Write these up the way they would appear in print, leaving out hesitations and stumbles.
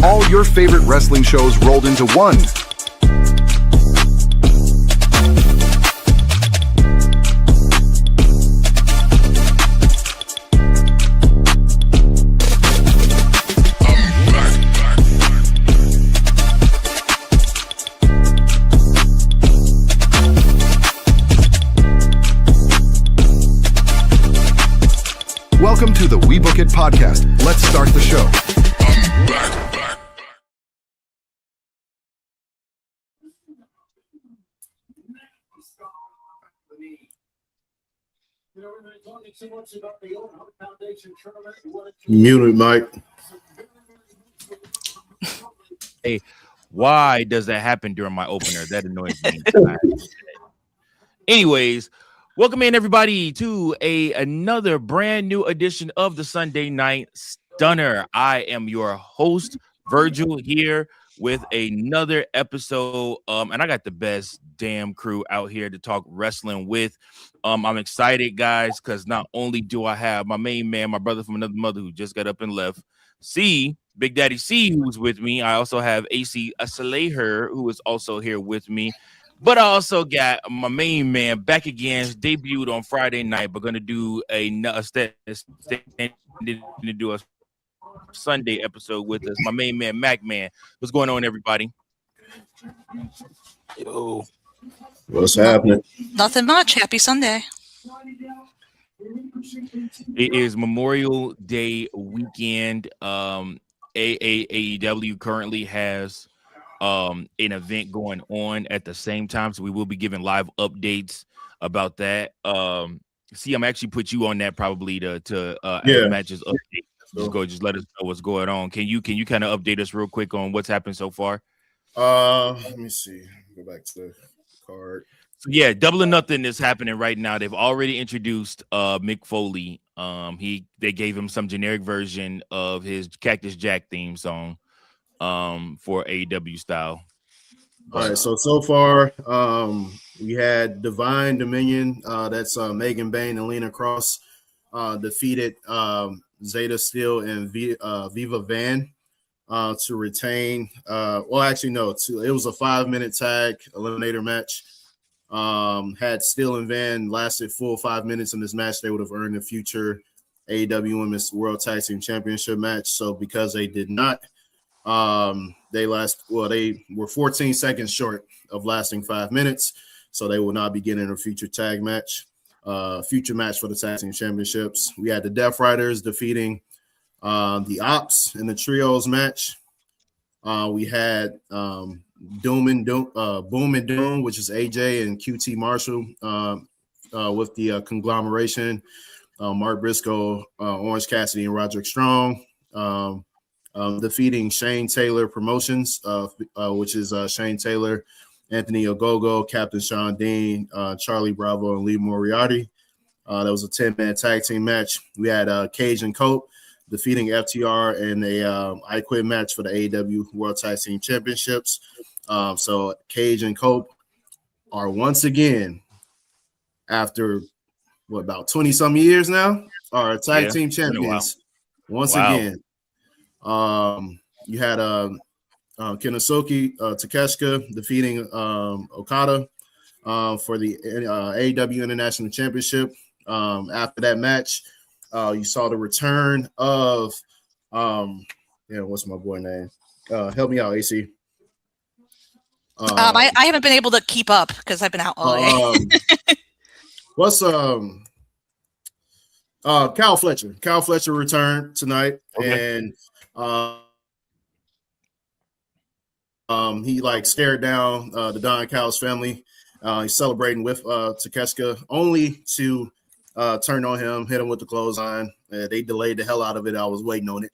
All your favorite wrestling shows rolled into one. Welcome to the We Book It podcast. Let's start the show. Muted, Mike. Hey, why does that happen during my opener? That annoys me. Anyways, welcome in everybody to another brand new edition of the Sunday Night Stunner. I am your host, Virgil, here with another episode. And I got the best damn crew out here to talk wrestling with. I'm excited, guys, because not only do I have my main man, my brother from another mother who just got up and left, Big Daddy C, who's with me. I also have AC Asaleher, who is also here with me. But I also got my main man back again, debuted on Friday night, but going to do a Sunday episode with us. My main man, Mac Man. What's going on, everybody? Yo. What's happening? Nothing much. Happy Sunday. It is Memorial Day weekend. AAW currently has an event going on at the same time, so we will be giving live updates about that. I'm actually put you on that probably to matches update. Just let us know what's going on. Can you kind of update us real quick on what's happened so far? Let me see. Go back to the card. So yeah, Double or Nothing is happening right now. They've already introduced Mick Foley. They gave him some generic version of his Cactus Jack theme song for AEW style. All right, so far we had Divine Dominion. That's Megan Bain and Lena Cross defeated Zeta Steel and Viva Van to retain. It was a 5-minute tag eliminator match. Had Steel and Van lasted full 5 minutes in this match, they would have earned a future AEW Women's World Tag Team Championship match. So because they did not, they were 14 seconds short of lasting 5 minutes. So they will not be getting a future match for the Tag Team Championships. We had the Death Riders defeating the Ops in the Trios match. We had Boom and Doom, which is AJ and QT Marshall with the conglomeration. Mark Briscoe, Orange Cassidy, and Roderick Strong defeating Shane Taylor Promotions, which is Shane Taylor, Anthony Ogogo, Captain Sean Dean, Charlie Bravo, and Lee Moriarty. That was a 10-man tag team match. We had Cage and Cope defeating FTR in a I Quit match for the AEW World Tag Team Championships. So Cage and Cope are once again, after about 20-some years now, are tag team champions once again. You had Kenosuke Takeshita defeating Okada for the AEW International Championship. After that match, you saw the return of what's my boy name? Help me out, AC. I haven't been able to keep up because I've been out all day. What's Cal Fletcher? Cal Fletcher returned tonight, and he stared down the Don Callis family. He's celebrating with Takeshita, only to turn on him, hit him with the clothesline. They delayed the hell out of it. I was waiting on it,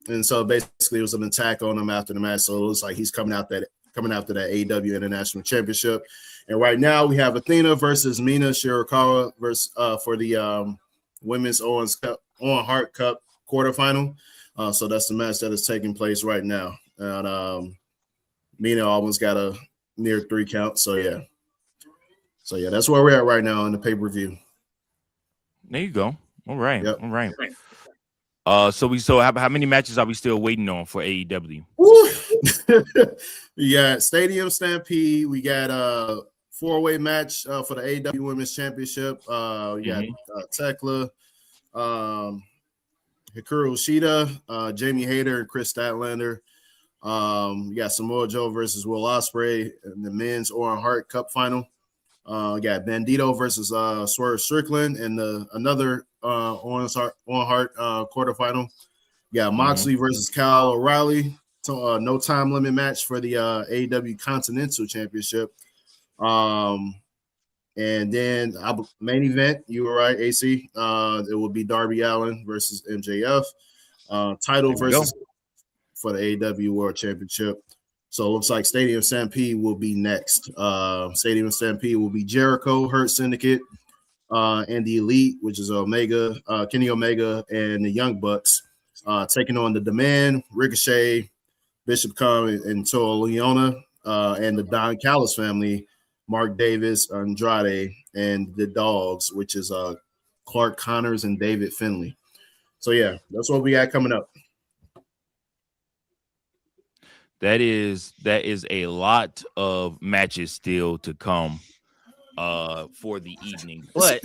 and so basically it was an attack on him after the match. So it was like he's coming after that AEW International Championship. And right now we have Athena versus Mina Shirakawa for the Women's Owen Hart Cup quarterfinal. So that's the match that is taking place right now. And Mina almost got a near 3 count. So yeah, that's where we're at right now in the pay-per-view. There you go. All right. Yep. All right. How many matches are we still waiting on for AEW? We got Stadium Stampede. We got a 4-way match for the AEW Women's Championship. We got Tekla, Hikaru Shida, Jamie Hayter, and Chris Statlander. We got Samoa Joe versus Will Ospreay in the men's Owen Hart Cup final. We got Bandito versus Swerve Strickland in another Owen Hart quarterfinal. We got Moxley versus Kyle O'Reilly. No time limit match for the AEW Continental Championship. And then main event, you were right, AC. It will be Darby Allin versus MJF. Title versus for the AEW World Championship. So it looks like Stadium Stampede will be next. Stadium Stampede will be Jericho, Hurt Syndicate, and the Elite, which is Omega, Kenny Omega, and the Young Bucks, taking on the Demand, Ricochet, Bishop Khan, and Toa Leona, and the Don Callis family, Mark Davis, Andrade, and the Dogs, which is Clark Connors and David Finlay. So yeah, that's what we got coming up. That is a lot of matches still to come for the evening. But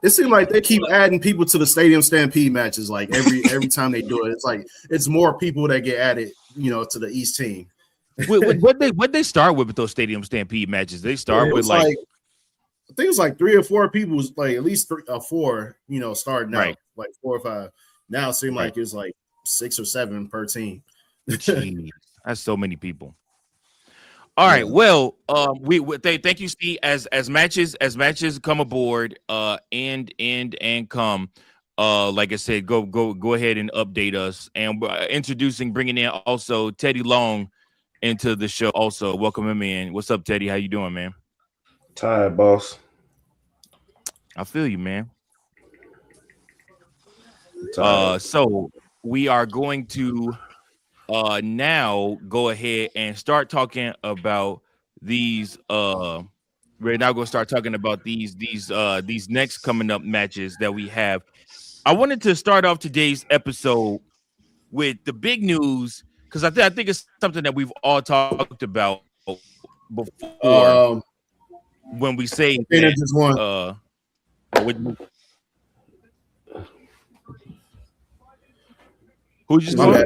it seems like they keep adding people to the Stadium Stampede matches. Like every time they do it, it's like it's more people that get added, to the East team. what they start with those Stadium Stampede matches? They start with like I think it's like 3 or 4 people, like at least 3 or 4, starting out, like 4 or 5. Now it seems like it's like 6 or 7 per team. Jeez, that's so many people. All right, well, thank you, Steve. As matches come aboard, and come, like I said, go ahead and update us. And bringing in also Teddy Long into the show. Also, welcome him in. What's up, Teddy? How you doing, man? Tired, boss. I feel you, man. So we are going to now go ahead and start talking about these. We're now going to start talking about these next coming up matches that we have. I wanted to start off today's episode with the big news because I think it's something that we've all talked about before. When we say Athena just won. Who just won?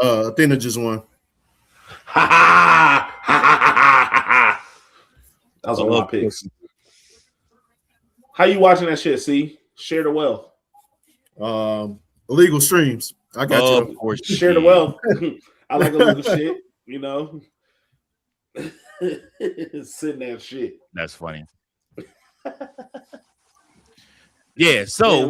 Athena just won. That was one of my picks. How you watching that shit? See, share the wealth. Illegal streams. I got you. Share the wealth. I like illegal shit. Sitting that shit. That's funny. Yeah. So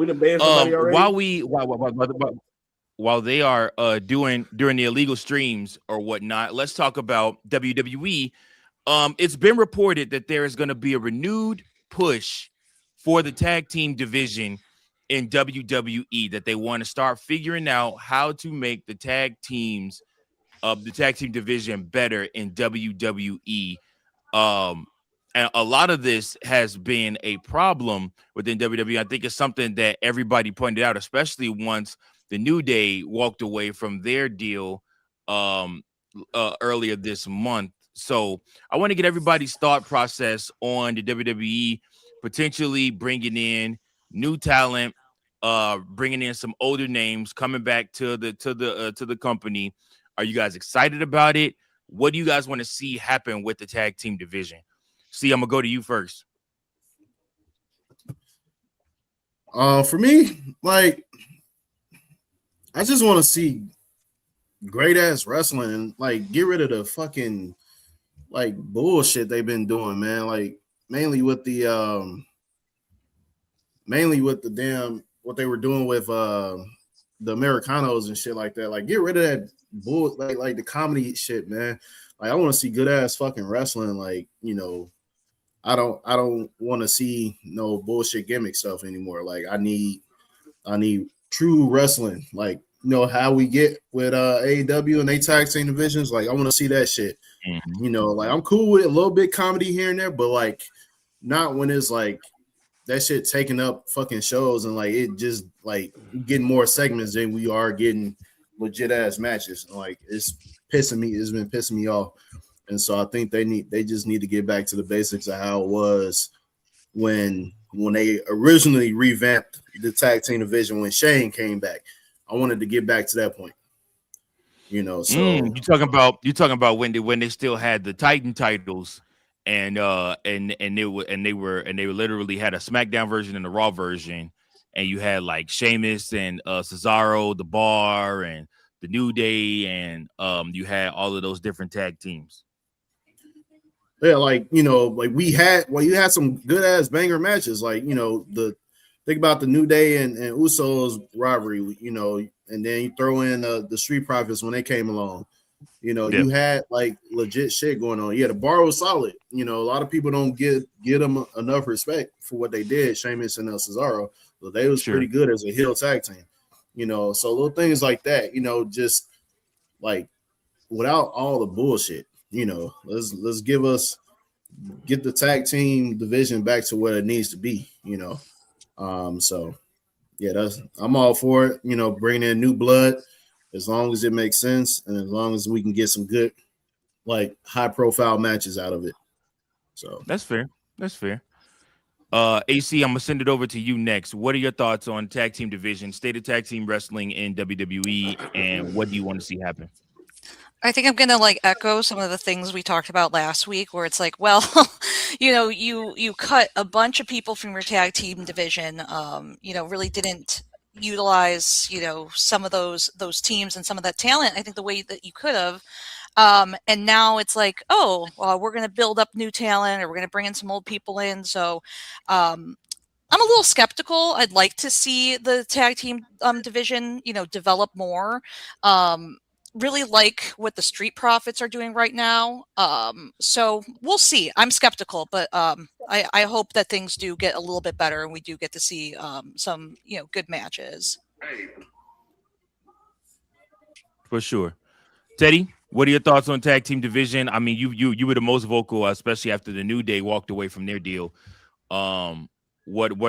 while they are during the illegal streams or whatnot, let's talk about WWE. It's been reported that there is going to be a renewed push for the tag team division in WWE, that they want to start figuring out how to make the tag team division better in WWE. And a lot of this has been a problem within WWE. I think it's something that everybody pointed out, especially once the New Day walked away from their deal earlier this month. So I want to get everybody's thought process on the WWE potentially bringing in new talent, bringing in some older names, coming back to the company. Are you guys excited about it? What do you guys want to see happen with the tag team division? See, I'm gonna go to you first. For me, like, I just want to see great ass wrestling and like get rid of the fucking like bullshit they've been doing, man. Like mainly with the damn what they were doing with the Americanos and shit like that. Like get rid of that bull like the comedy shit, man. Like I want to see good ass fucking wrestling. Like I don't want to see no bullshit gimmick stuff anymore. Like I need true wrestling. Like how we get with AEW and they tag team divisions. Like I want to see that shit. Mm-hmm. Like I'm cool with a little bit comedy here and there, but like not when it's like that shit taking up fucking shows and like it just like getting more segments than we are getting legit ass matches. Like it's pissing me. It's been pissing me off. And so I think they just need to get back to the basics of how it was when they originally revamped the tag team division when Shane came back. I wanted to get back to that point. You know, so you talking about when they still had the Titan titles and they literally had a SmackDown version and a Raw version, and you had like Sheamus and Cesaro, the Bar, and the New Day, and you had all of those different tag teams. Yeah, like you had some good ass banger matches. Like, think about the New Day and Usos rivalry, and then you throw in the Street Profits when they came along. You had like legit shit going on. Yeah, the Bar was solid. A lot of people don't give them enough respect for what they did, Sheamus and Cesaro. So they was pretty good as a heel tag team. So little things like that, just like without all the bullshit, let's get the tag team division back to where it needs to be, So yeah, I'm all for it, bringing in new blood as long as it makes sense and as long as we can get some good, like high profile matches out of it. So that's fair. AC, I'm gonna send it over to you next. What are your thoughts on tag team division, state of tag team wrestling in WWE, and what do you want to see happen? I think I'm gonna echo some of the things we talked about last week, where it's like, well, you cut a bunch of people from your tag team division, really didn't utilize, some of those teams and some of that talent, I think the way that you could have. And now it's like, oh, well, we're going to build up new talent, or we're going to bring in some old people in. So, I'm a little skeptical. I'd like to see the tag team division, develop more. Really like what the Street Profits are doing right now. So we'll see. I'm skeptical, but I hope that things do get a little bit better and we do get to see some, good matches. For sure. Teddy, what are your thoughts on tag team division? I mean, you were the most vocal, especially after the New Day walked away from their deal. What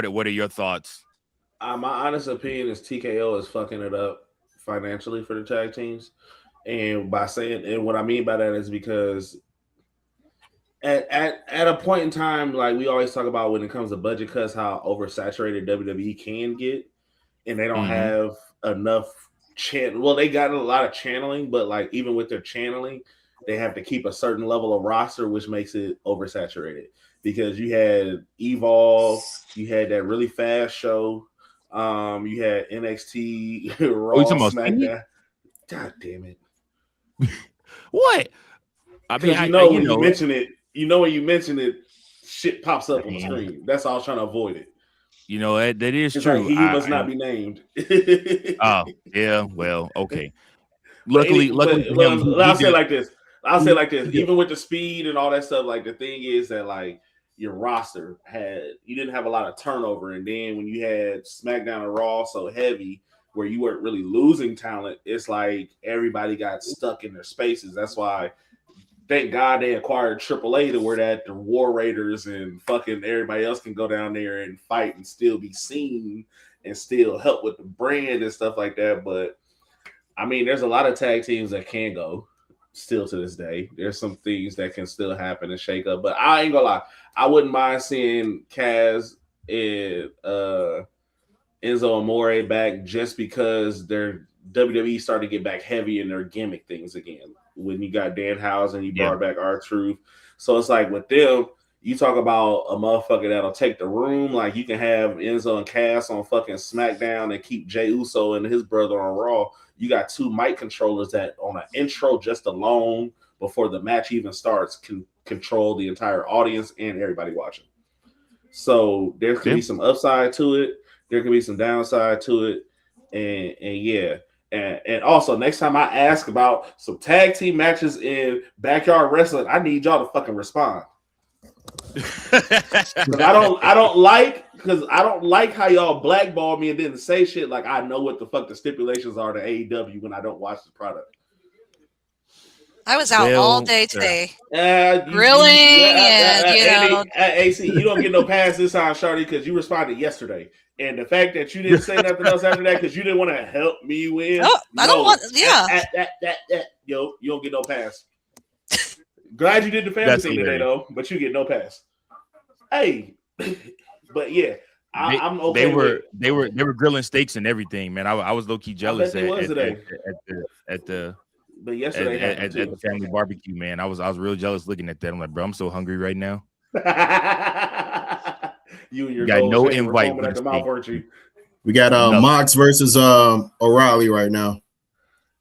are your thoughts? My honest opinion is TKO is fucking it up financially for the tag teams. And what I mean by that is because at a point in time, like we always talk about when it comes to budget cuts, how oversaturated WWE can get, and they don't have enough well, they got a lot of channeling, but like even with their channeling, they have to keep a certain level of roster, which makes it oversaturated. Because you had Evolve, you had that really fast show, you had NXT, Raw, SmackDown. God damn it! What? I mean, when you mention it, shit pops up on the screen. That's all I was trying to avoid it. That is true. Like he must not be named. Oh, yeah. Well, okay. Luckily, I'll say it like this. Even with the speed and all that stuff, like the thing is that like your roster you didn't have a lot of turnover, and then when you had SmackDown and Raw so heavy, where you weren't really losing talent, it's like everybody got stuck in their spaces. That's why, thank God they acquired AAA to where that the War Raiders and fucking everybody else can go down there and fight and still be seen and still help with the brand and stuff like that. But I mean, there's a lot of tag teams that can go still to this day. There's some things that can still happen and shake up. But I ain't gonna lie, I wouldn't mind seeing Kaz and Enzo Amore back just because their WWE started to get back heavy in their gimmick things again. When you got Danhausen, you brought back R-Truth. So it's like with them, you talk about a motherfucker that'll take the room. Like you can have Enzo and Cass on fucking SmackDown and keep Jey Uso and his brother on Raw. You got two mic controllers that on an intro just alone before the match even starts can control the entire audience and everybody watching. So there could be some upside to it. There could be some downside to it. And yeah. And also, next time I ask about some tag team matches in backyard wrestling, I need y'all to fucking respond. Because I don't like how y'all blackball me and didn't say shit like I know what the fuck the stipulations are to AEW when I don't watch the product. I was out all day today. Grilling and AC, you don't get no pass this time, Shawty, because you responded yesterday. And the fact that you didn't say nothing else after that because you didn't want to help me win. Oh, I don't want. Yo, you don't get no pass. Glad you did the family thing today, though, but you get no pass. Hey, but yeah, I'm okay. They were grilling steaks and everything, man. I was low key jealous at the family barbecue, man. I was real jealous looking at that. I'm like, bro, I'm so hungry right now. You got no invite. At the mouth, weren't you? We got Mox versus O'Reilly right now.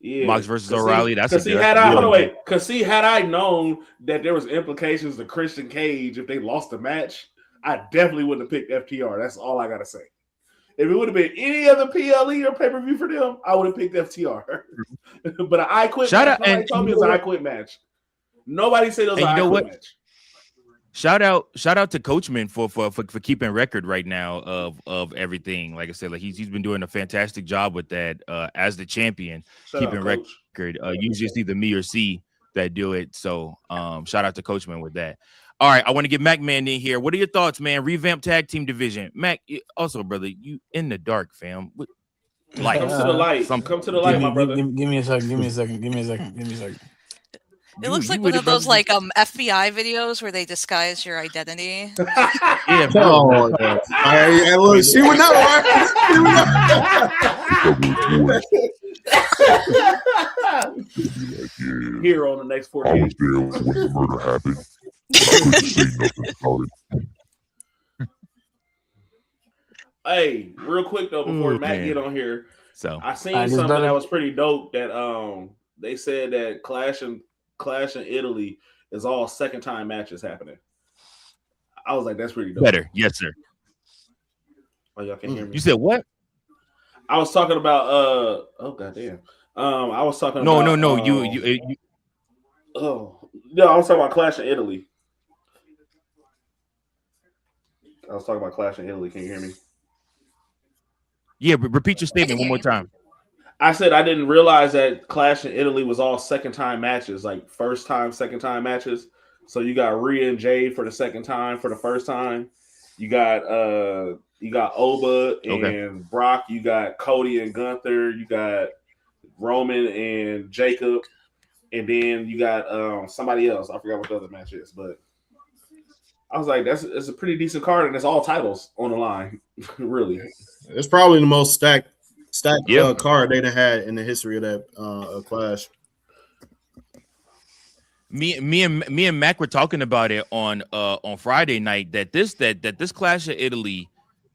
Yeah, Mox versus O'Reilly. That's because had I known that there was implications to Christian Cage if they lost the match, I definitely wouldn't have picked FTR. That's all I gotta say. If it would have been any other PLE or pay-per-view for them, I would have picked FTR. But an I Quit match, nobody told me it was an I Quit match. Nobody said it was an I Quit match. Shout out to Coachman for keeping record right now of everything. Like I said, like he's been doing a fantastic job with that as the champion, keeping record. Usually it's either me or C that do it. So shout out to Coachman with that. All right, I want to get Mac Man in here. What are your thoughts, man? Revamped tag team division. Mac, also, brother, you in the dark, fam. Light. Come to the light. Come to the light, my brother. Give me a second. It looks like one of those like FBI videos where they disguise your identity. Yeah, bro. She would know, right? Here on the next 48. I was there when the murder happened. I couldn't say nothing about it. Hey, real quick though, before Matt get on here, so I seen something that was pretty dope. That they said that Clash in Italy is all second time matches happening. I was like, that's pretty dope. Better, yes, sir. Oh, y'all can hear me. You said what? I was talking about oh goddamn. I was talking no, about no. You oh no, I was talking about Clash in Italy. I was talking about Clash in Italy. Can you hear me? Yeah, but repeat your statement one more time. I said I didn't realize that Clash in Italy was all second time matches, like first time, second time matches. So you got Rhea and Jade for the second time. For the first time, you got Oba and Brock. You got Cody and Gunther. You got Roman and Jacob, and then you got somebody else. I forgot what the other match is, but I was like, it's a pretty decent card, and it's all titles on the line. Really, it's probably the most stacked card they'd have had in the history of that Clash. Me and Mac were talking about it on Friday night that this Clash of Italy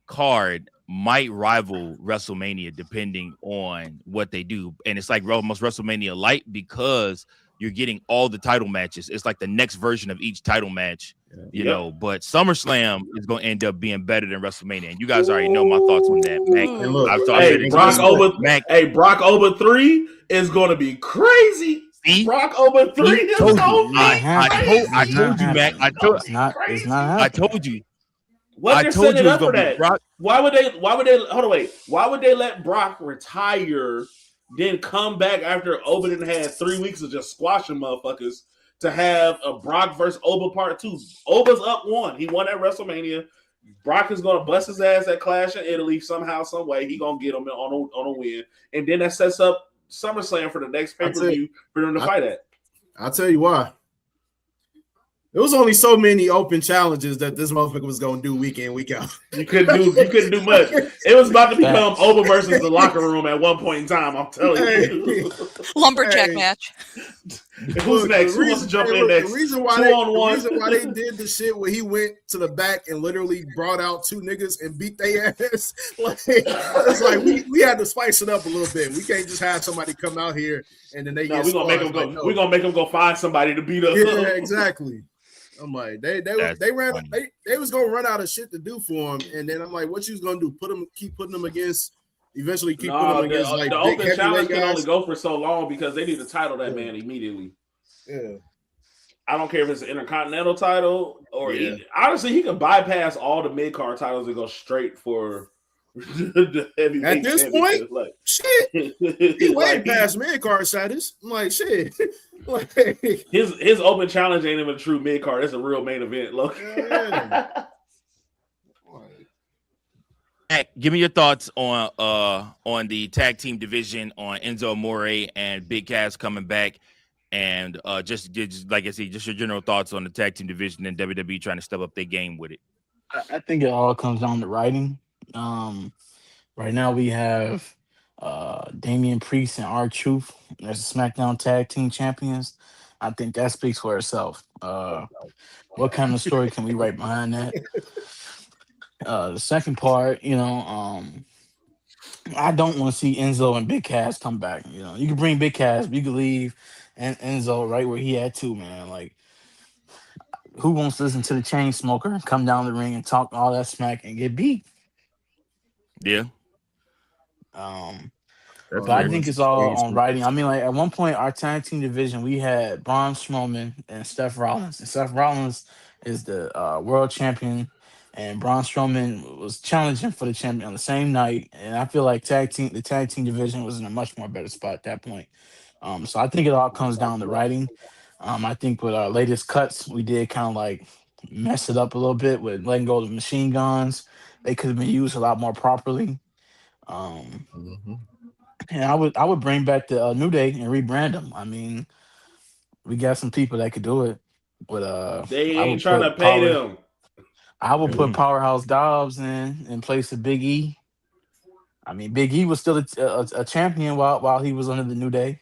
card might rival WrestleMania depending on what they do, and it's like almost WrestleMania light because you're getting all the title matches. It's like the next version of each title match, you know. But SummerSlam is going to end up being better than WrestleMania, and you guys already know my thoughts on that. Mac, Brock Oba 3 is going to be crazy. See? Brock Oba 3 is going to be I told you, Mac. I told you. What they're setting up for that? Why would they? Hold on, wait. Why would they let Brock retire? Then come back after Oba didn't had 3 weeks of just squashing motherfuckers to have a Brock versus Oba part 2. Oba's up 1. He won at WrestleMania. Brock is gonna bust his ass at Clash in Italy somehow, some way. He gonna get him on a win, and then that sets up SummerSlam for the next pay-per-view for them to fight at. I'll tell you why. There was only so many open challenges that this motherfucker was gonna do week in, week out. You couldn't do much. It was about to become Oba versus the locker room at one point in time. I'm telling you. Lumberjack match. Who's next? Who wants to jump in next? The reason why they did the shit where he went to the back and literally brought out 2 niggas and beat their ass. It's like we had to spice it up a little bit. We can't just have somebody come out here and then they we're gonna make them go. We're gonna make them go find somebody to beat up. Yeah, exactly. I'm like, they was gonna run out of shit to do for him, and then I'm like, what you was gonna do? Keep putting them against, eventually keep putting them against like the open challenge can only go for so long because they need to title that man immediately. Yeah, I don't care if it's an Intercontinental title or honestly, he can bypass all the mid card titles and go straight for At this point, like, shit, he way like, past mid card status. I'm like, shit. Like, his open challenge ain't even a true mid card. It's a real main event. Look. yeah. Hey, give me your thoughts on the tag team division, on Enzo Amore and Big Cass coming back, and just like I said, just your general thoughts on the tag team division and WWE trying to step up their game with it. I think it all comes down to writing. Right now we have Damian Priest and R-Truth as the SmackDown Tag Team Champions. I think that speaks for itself. What kind of story can we write behind that? The second part, I don't want to see Enzo and Big Cass come back. You can bring Big Cass, but you can leave Enzo right where he at too, man. Like, who wants to listen to the chain smoker and come down the ring and talk all that smack and get beat? Yeah. But I think it's all on writing. I mean, like, at one point, our tag team division, we had Braun Strowman and Seth Rollins. And Seth Rollins is the world champion, and Braun Strowman was challenging for the champion on the same night. And I feel like the tag team division was in a much more better spot at that point. So I think it all comes down to writing. I think with our latest cuts, we did kind of like mess it up a little bit with letting go of the machine guns. They could have been used a lot more properly. And I would bring back the New Day and rebrand them. I mean, we got some people that could do it. But they ain't trying to pay them. I would put Powerhouse Dobbs in place of Big E. I mean, Big E was still a champion while he was under the New Day.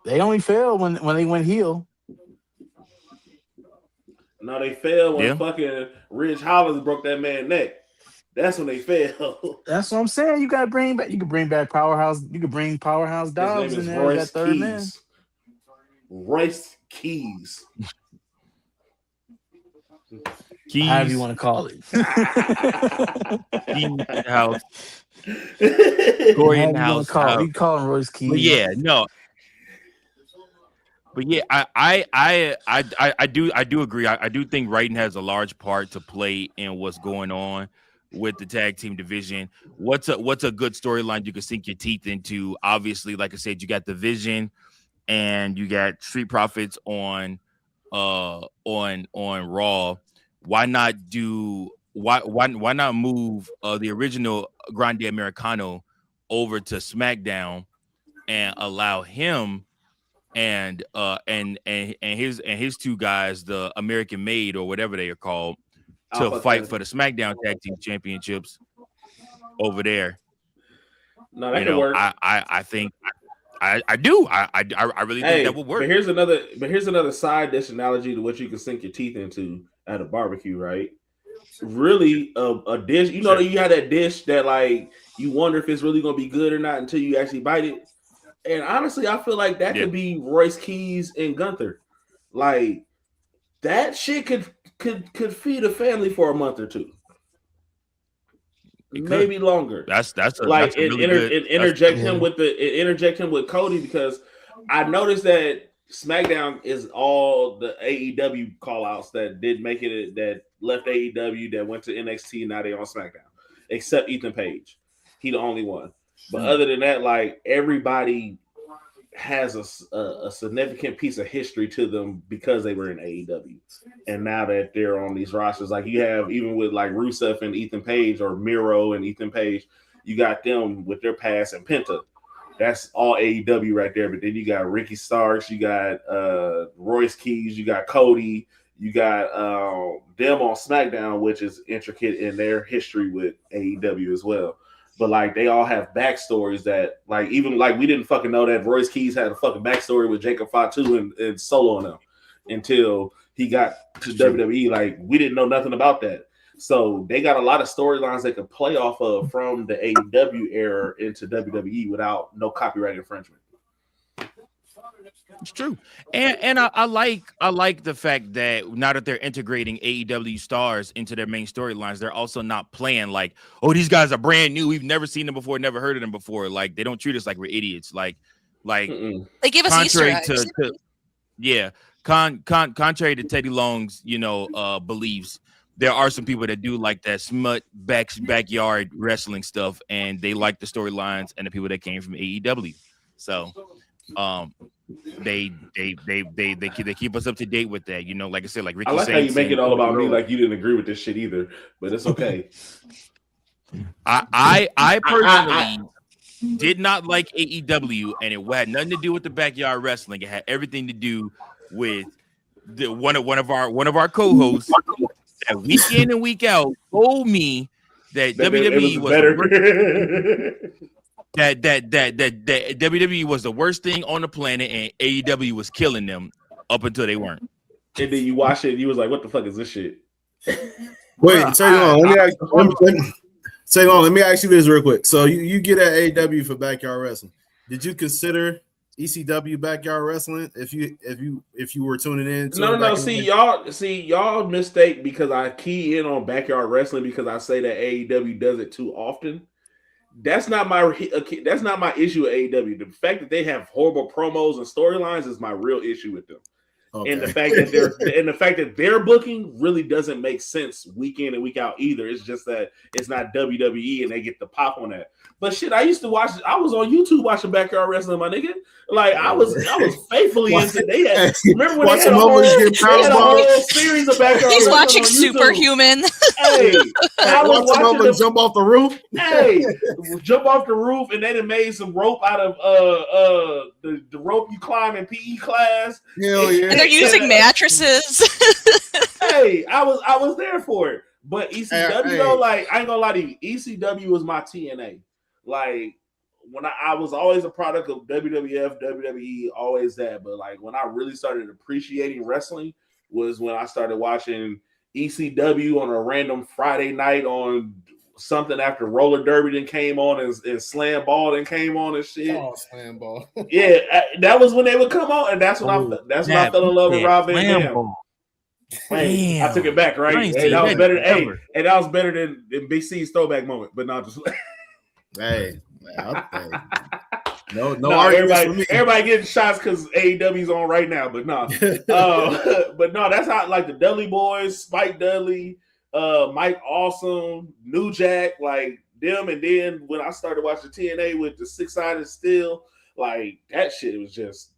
They only failed when they went heel. No, they failed when fucking Ridge Hollis broke that man's neck. That's when they failed. That's what I'm saying. You got to bring back. You can bring back Powerhouse. You can bring Powerhouse Dobbs in there. That third man. Royce Keys. Keys. However you want to call it. Keys House. Corey in House. We call him Royce Keys. But yeah, no. But yeah, I do agree. I do think writing has a large part to play in what's going on with the tag team division. What's a good storyline you can sink your teeth into? Obviously, like I said, you got the Vision and you got Street Profits on Raw. Why not move the original Grande Americano over to SmackDown and allow him and his two guys, the American Made or whatever they are called, to fight for the SmackDown Tag Team Championships over there. No, that could work. I think I do. I really think that would work. But here's another side dish analogy to what you can sink your teeth into at a barbecue, right? Really, a dish. You know that you have that dish that like you wonder if it's really gonna be good or not until you actually bite it. And honestly, I feel like that could be Royce Keys and Gunther. Like that shit could feed a family for a month or two, maybe longer. Interject him with Cody, because I noticed that SmackDown is all the AEW call outs that did make it, that left AEW, that went to NXT, now they on SmackDown, except Ethan Page. He the only one. But other than that, like everybody has a significant piece of history to them because they were in AEW. And now that they're on these rosters, like you have even with like Rusev and Ethan Page, or Miro and Ethan Page, you got them with their past, and Penta. That's all AEW right there. But then you got Ricky Starks, you got Royce Keys, you got Cody, you got them on SmackDown, which is intricate in their history with AEW as well. But like they all have backstories that, like, even like we didn't fucking know that Royce Keys had a fucking backstory with Jacob Fatu and Solo and them until he got to WWE. Like we didn't know nothing about that. So they got a lot of storylines they could play off of from the AEW era into WWE without no copyright infringement. It's true, and I like the fact that now that they're integrating AEW stars into their main storylines, they're also not playing like, oh, these guys are brand new, we've never seen them before, never heard of them before. Like they don't treat us like we're idiots. Like they give us Easter eggs. Contrary to Teddy Long's beliefs, there are some people that do like that smut backyard wrestling stuff, and they like the storylines and the people that came from AEW. So, they keep us up to date with that. You know, like I said, like Ricky. I like how you make it all about me, like you didn't agree with this shit either, but it's okay. I personally did not like AEW, and it had nothing to do with the backyard wrestling. It had everything to do with one of our co-hosts that week in and week out told me that WWE was better. That WWE was the worst thing on the planet, and AEW was killing them up until they weren't. And then you watch it, and you was like, "What the fuck is this shit?" Wait, say on. Let me ask you this real quick. So you get at AEW for backyard wrestling. Did you consider ECW backyard wrestling if you were tuning in? No. See y'all mistake because I key in on backyard wrestling because I say that AEW does it too often. That's not my issue with AEW. The fact that they have horrible promos and storylines is my real issue with them. Okay. And the fact that their booking really doesn't make sense week in and week out either. It's just that it's not WWE and they get the pop on that. But shit, I used to watch. I was on YouTube watching backyard wrestling, my nigga. Like I was faithfully into. They had remember when they had a whole series of backyard. He's watching Superhuman. Hey, I was watching them jump off the roof. Hey, jump off the roof, and they made some rope out of the rope you climb in PE class. Hell yeah. And they're using mattresses. Hey, I was there for it. But ECW though, like I ain't gonna lie to you, ECW was my TNA. Like when I was always a product of WWF, WWE, always that. But like when I really started appreciating wrestling was when I started watching ECW on a random Friday night on something after Roller Derby then came on and Slam Ball then came on and shit. Oh, Slam Ball. Yeah, that was when they would come on, and that's when I fell in love with Rob Van Dam. Hey, I took it back, right? Hey, that was better. Hey, and that was better than Big C's throwback moment, but not just. Hey, no, everybody getting shots because AEW's on right now, but no, but no, that's how like the Dudley Boys, Spike Dudley, Mike Awesome, New Jack, like them, and then when I started watching TNA with the 6-sided steel, like that shit was just.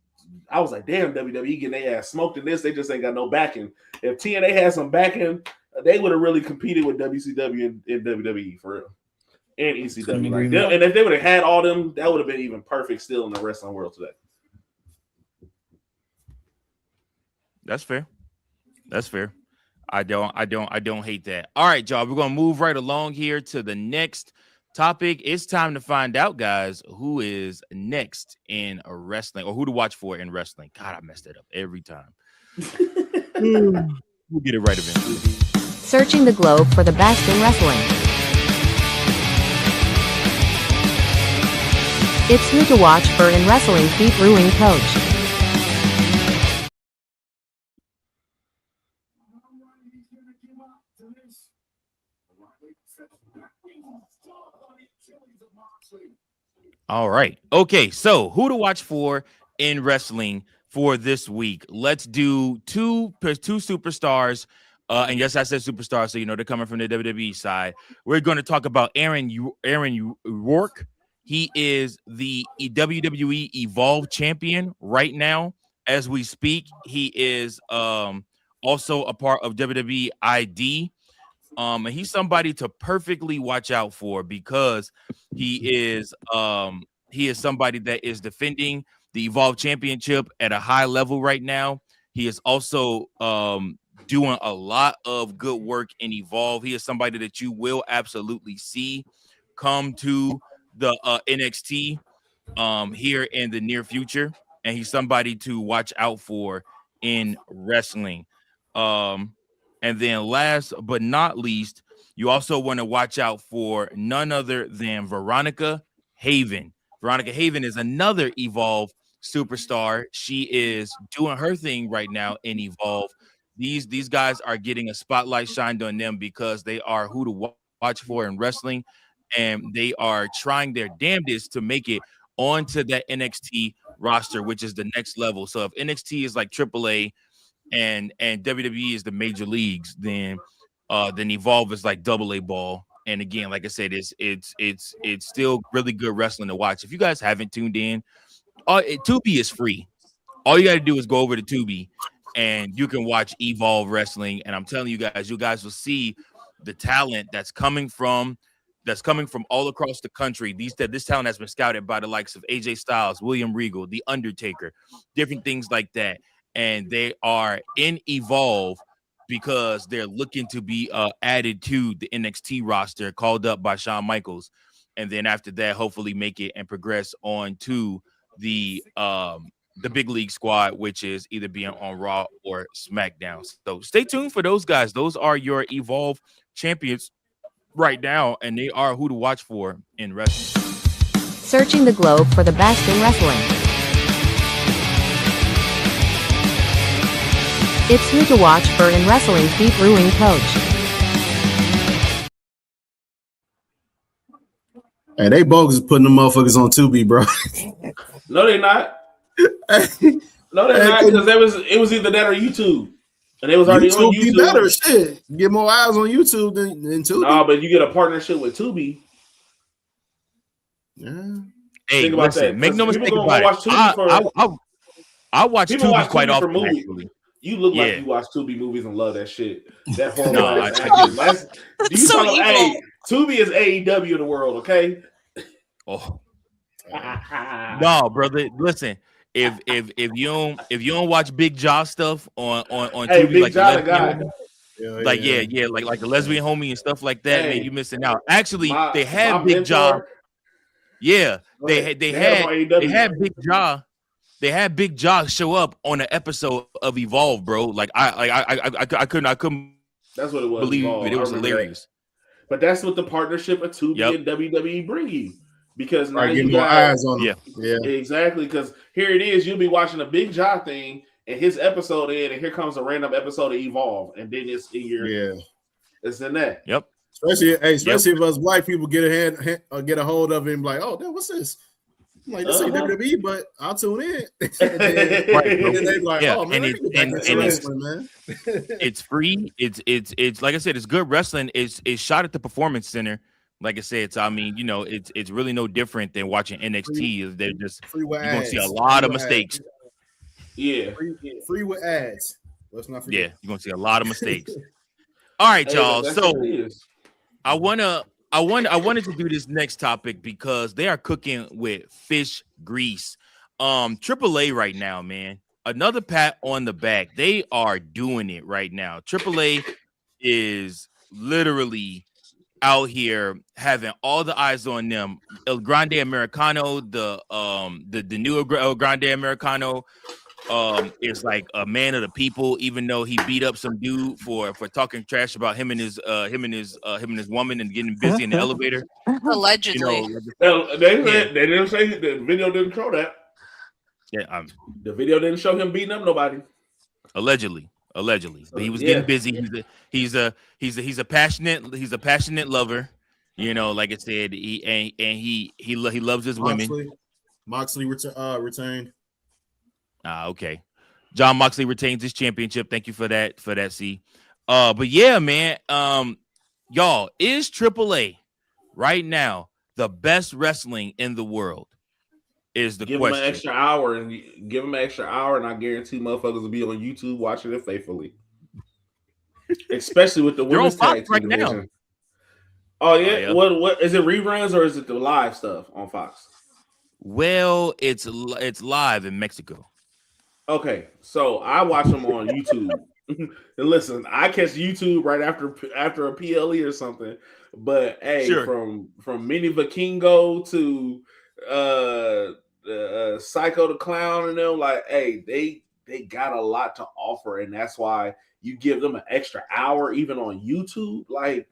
I was like, damn, WWE getting their ass smoked in this. They just ain't got no backing. If TNA had some backing, they would have really competed with WCW and WWE for real. And ECW. Like them, and if they would have had all them, that would have been even perfect still in the wrestling world today. That's fair. I don't hate that. All right, y'all. We're gonna move right along here to the next topic. It's time to find out, guys, who is next in wrestling or who to watch for in wrestling. God, I messed it up every time. We'll get it right eventually. Searching the globe for the best in wrestling. It's who to watch for in wrestling featuring Coach. All right. Okay. So who to watch for in wrestling for this week? Let's do two superstars. And yes, I said superstars, so you know they're coming from the WWE side. We're going to talk about Aaron Rourke. He is the WWE Evolve champion right now as we speak. He is also a part of WWE ID. And he's somebody to perfectly watch out for because he is somebody that is defending the Evolve Championship at a high level right now. He is also doing a lot of good work in Evolve. He is somebody that you will absolutely see come to the NXT here in the near future, and he's somebody to watch out for in wrestling. And then last but not least, you also want to watch out for none other than Veronica Haven. Veronica Haven is another Evolve superstar. She is doing her thing right now in Evolve. These guys are getting a spotlight shined on them because they are who to watch for in wrestling, and they are trying their damnedest to make it onto that NXT roster, which is the next level. So if NXT is like AAA and WWE is the major leagues, then Then Evolve is like AA ball. And again, like I said, it's still really good wrestling to watch. If you guys haven't tuned in, Tubi is free. All you got to do is go over to Tubi, and you can watch Evolve Wrestling. And I'm telling you guys will see the talent that's coming from all across the country. This talent has been scouted by the likes of AJ Styles, William Regal, The Undertaker, different things like that. And they are in Evolve because they're looking to be added to the NXT roster, called up by Shawn Michaels. And then after that, hopefully make it and progress on to the big league squad, which is either being on Raw or SmackDown. So stay tuned for those guys. Those are your Evolve champions right now, and they are who to watch for in wrestling. Searching the globe for the best in wrestling. It's who to watch for in wrestling's Deep Brewing Coach. Hey, they bogus putting them motherfuckers on Tubi, bro. No, they're not. No, they're not, because it was either that or YouTube. And it was already on YouTube. Be better, shit. Get more eyes on YouTube than Tubi. No, but you get a partnership with Tubi. Yeah. Hey, listen, make no mistake about it. I watch Tubi quite often, actually. You look like you watch Tubi movies and love that shit. That horrible. No, I do. Hey, Tubi is AEW of the world, okay? Oh. No, brother. Listen, if you don't watch Big Jaw stuff on hey, Tubi, Big like Jaw, the guy. Like the lesbian homie and stuff like that, man, you missing out. Actually, they had Big Jaw. Yeah, they had Big Jaw. They had Big Jaw show up on an episode of Evolve, bro. Like I couldn't. That's what it was. Believe Evolve. it was hilarious. But that's what the partnership of Tubi and WWE bring you, because now you get got more eyes on them. Yeah, exactly. Because here it is, you'll be watching a Big Jaw thing, and his episode in, and here comes a random episode of Evolve, and then it's in your it's in that. Yep. Especially if us black people get a hold of it and be like, oh, what's this? I'm like, this ain't WWE, but I'll tune in. And they're like, oh man, man. It's free. It's like I said, it's good wrestling. It's shot at the Performance Center. Like I said, I mean, you know, it's really no different than watching NXT. They're just you're gonna see a lot of mistakes. Yeah, free with ads. Let's not forget. Yeah, you're gonna see a lot of mistakes. All right, y'all. So I wanted to do this next topic because they are cooking with fish grease. AAA right now, man. Another pat on the back. They are doing it right now. AAA is literally out here having all the eyes on them. El Grande Americano, the new El Grande Americano, is like a man of the people, even though he beat up some dude for talking trash about him and his woman and getting busy in the elevator. Allegedly. You know, they didn't say the video didn't show that. Yeah, the video didn't show him beating up nobody. Allegedly, but he was getting busy. He's a passionate lover. You know, like I said, he loves his women. Moxley retained. Okay. John Moxley retains his championship. Thank you for that, C. But yeah, man. Y'all, is AAA right now the best wrestling in the world? Is the question. Give him an extra hour, and I guarantee motherfuckers will be on YouTube watching it faithfully. Especially with the women's tag team division. Now. Oh yeah? What is it, reruns or is it the live stuff on Fox? Well, it's live in Mexico. Okay, so I watch them on YouTube. And listen, I catch YouTube right after a PLE or something. But hey, from Mini Vikingo to Psycho the Clown and them, like, hey, they got a lot to offer, and that's why you give them an extra hour even on YouTube. Like,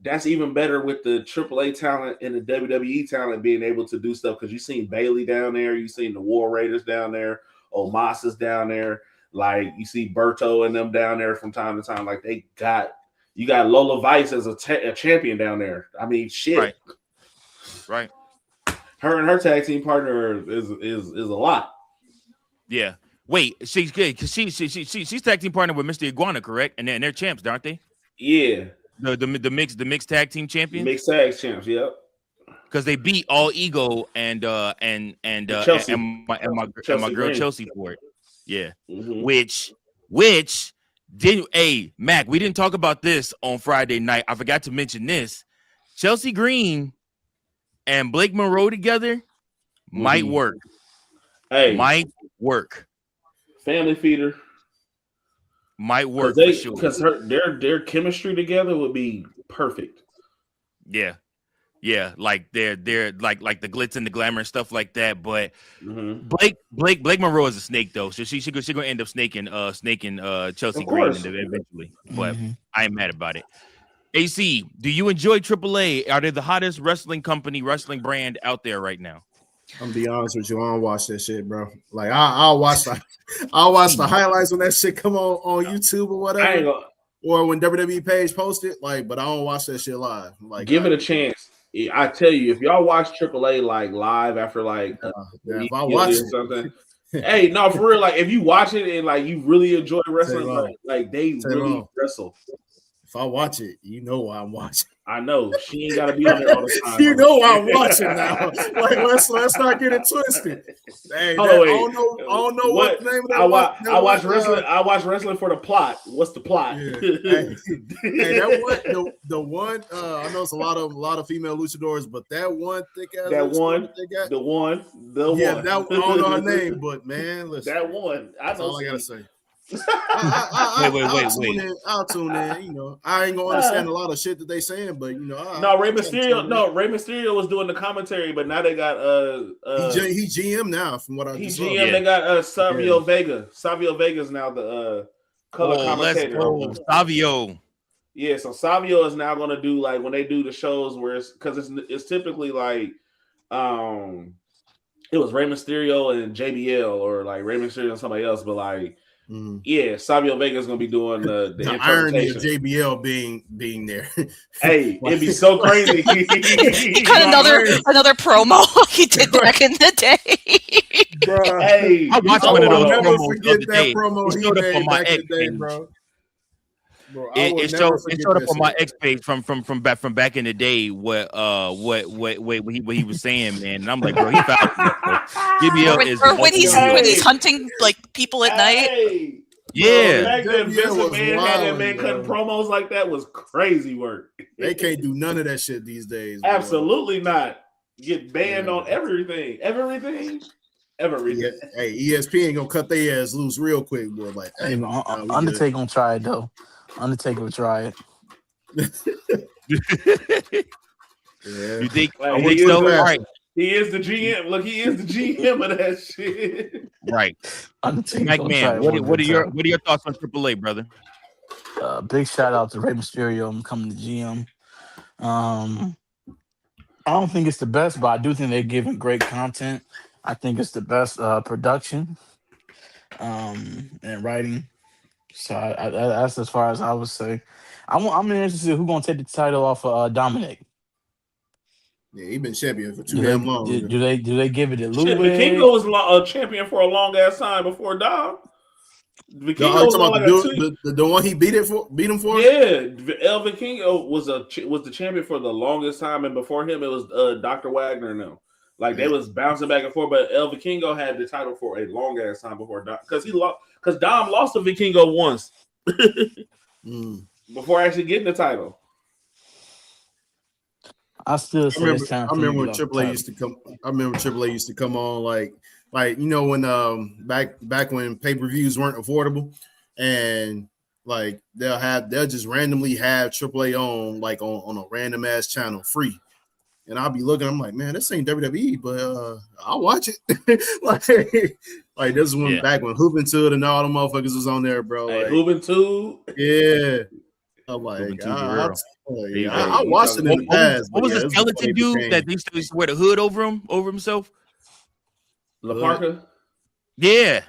that's even better with the AAA talent and the WWE talent being able to do stuff, because you've seen Bailey down there, you've seen the War Raiders down there, Omos is down there, like you see Berto and them down there from time to time. Like, you got Lola Vice as a champion down there. I mean, shit. Right. Her and her tag team partner is a lot. Yeah. Wait, she's good because she's tag team partner with Mr. Iguana, correct? And they're champs, aren't they? Yeah. The mixed tag team champions. Mixed tag champs. Yep. Because they beat All Ego and Chelsea. and my girl Green. Chelsea for it. Yeah. Mm-hmm. Which didn't. Hey, Mac, we didn't talk about this on Friday night. I forgot to mention this. Chelsea Green and Blake Monroe together might work. Hey, might work. Family feeder might work for sure. Because their chemistry together would be perfect. Yeah. Yeah, like they're like the glitz and the glamour and stuff like that. But Blake Monroe is a snake though, so she gonna end up snaking Chelsea Green eventually. But I ain't mad about it. AC, do you enjoy AAA? Are they the hottest wrestling brand out there right now? I'm gonna be honest with you, I don't watch that shit, bro. Like I'll watch the highlights when that shit come on YouTube or whatever, or when WWE page post it. Like, but I don't watch that shit live. Like, give it a chance. I tell you, if y'all watch AAA like live after like if I watch it, something, hey, no, for real, like if you watch it and like you really enjoy wrestling, like they really wrestle. If I watch it, you know why I'm watching. I know she ain't gotta be on there all the time. You know why I'm watching now. Like let's not get it twisted. Hey, I don't know what the name of that. I watch wrestling. I watch wrestling for the plot. What's the plot? Yeah. Hey, that one, the one. I know it's a lot of female luchadors, but that one thick ass. That one. The one. Yeah, that I don't know her name, but man, listen. That one. That's all I gotta say. Wait. I'll tune in. You know, I ain't gonna understand a lot of shit that they saying, but you know, Rey Mysterio was doing the commentary, but now they got he GM now, from what I just saw. GM. They got Savio Vega. Savio Vega's now the color commentator. Let's go, Savio. Yeah, so Savio is now gonna do like when they do the shows where it's typically like it was Rey Mysterio and JBL or like Rey Mysterio and somebody else, but like. Yeah, Savio Vega is gonna be doing the irony of JBL being there. Hey, it'd be so crazy. He cut another promo he did back in the day. Bro, hey, I watched one of those never promos forget the that day. promo he made back in the day, bro. It showed up on my X page from back in the day what he was saying, man. And I'm like, bro, he found when he's hunting like people at night. Yeah, back then Vincent Man had that man cutting promos like that was crazy work. They can't do none of that shit these days. Bro. Absolutely not. Get banned on everything. Everything. Yeah. Hey, ESPN gonna cut their ass loose real quick, bro. Like, hey, Undertaker gonna try it though. Undertaker will try it. Yeah. You think? Like, I think so. Right. He is the GM. Look, he is the GM of that shit. Right. Undertaker. Mike, man, what are your thoughts on AAA, brother? Big shout out to Rey Mysterio becoming the GM. I don't think it's the best, but I do think they're giving great content. I think it's the best production and writing. So that's as far as I would say. I'm interested in who's gonna take the title off of Dominic. Yeah, he's been champion for too damn long. Do they give it to Ludwig? Vikingo was a champion for a long ass time before Dom. Vikingo was the one he beat him for. Yeah, El Vikingo was the champion for the longest time, and before him it was Dr. Wagner. Now, like they was bouncing back and forth, but El Vikingo had the title for a long ass time before Dom, because Dom lost to Vikingo once before actually getting the title. I remember when AAA used to come. I remember AAA used to come on like you know when back when pay-per-views weren't affordable, and like they'll just randomly have AAA on like on a random ass channel free, and I'll be looking. I'm like, man, this ain't WWE, but I'll watch it. like this is when back when Juventud and all the motherfuckers was on there, bro. Hey, like, Juventud, yeah. I'm like, I watched it in the past. What was the skeleton dude that used to wear the hood over himself? La Parka? Yeah.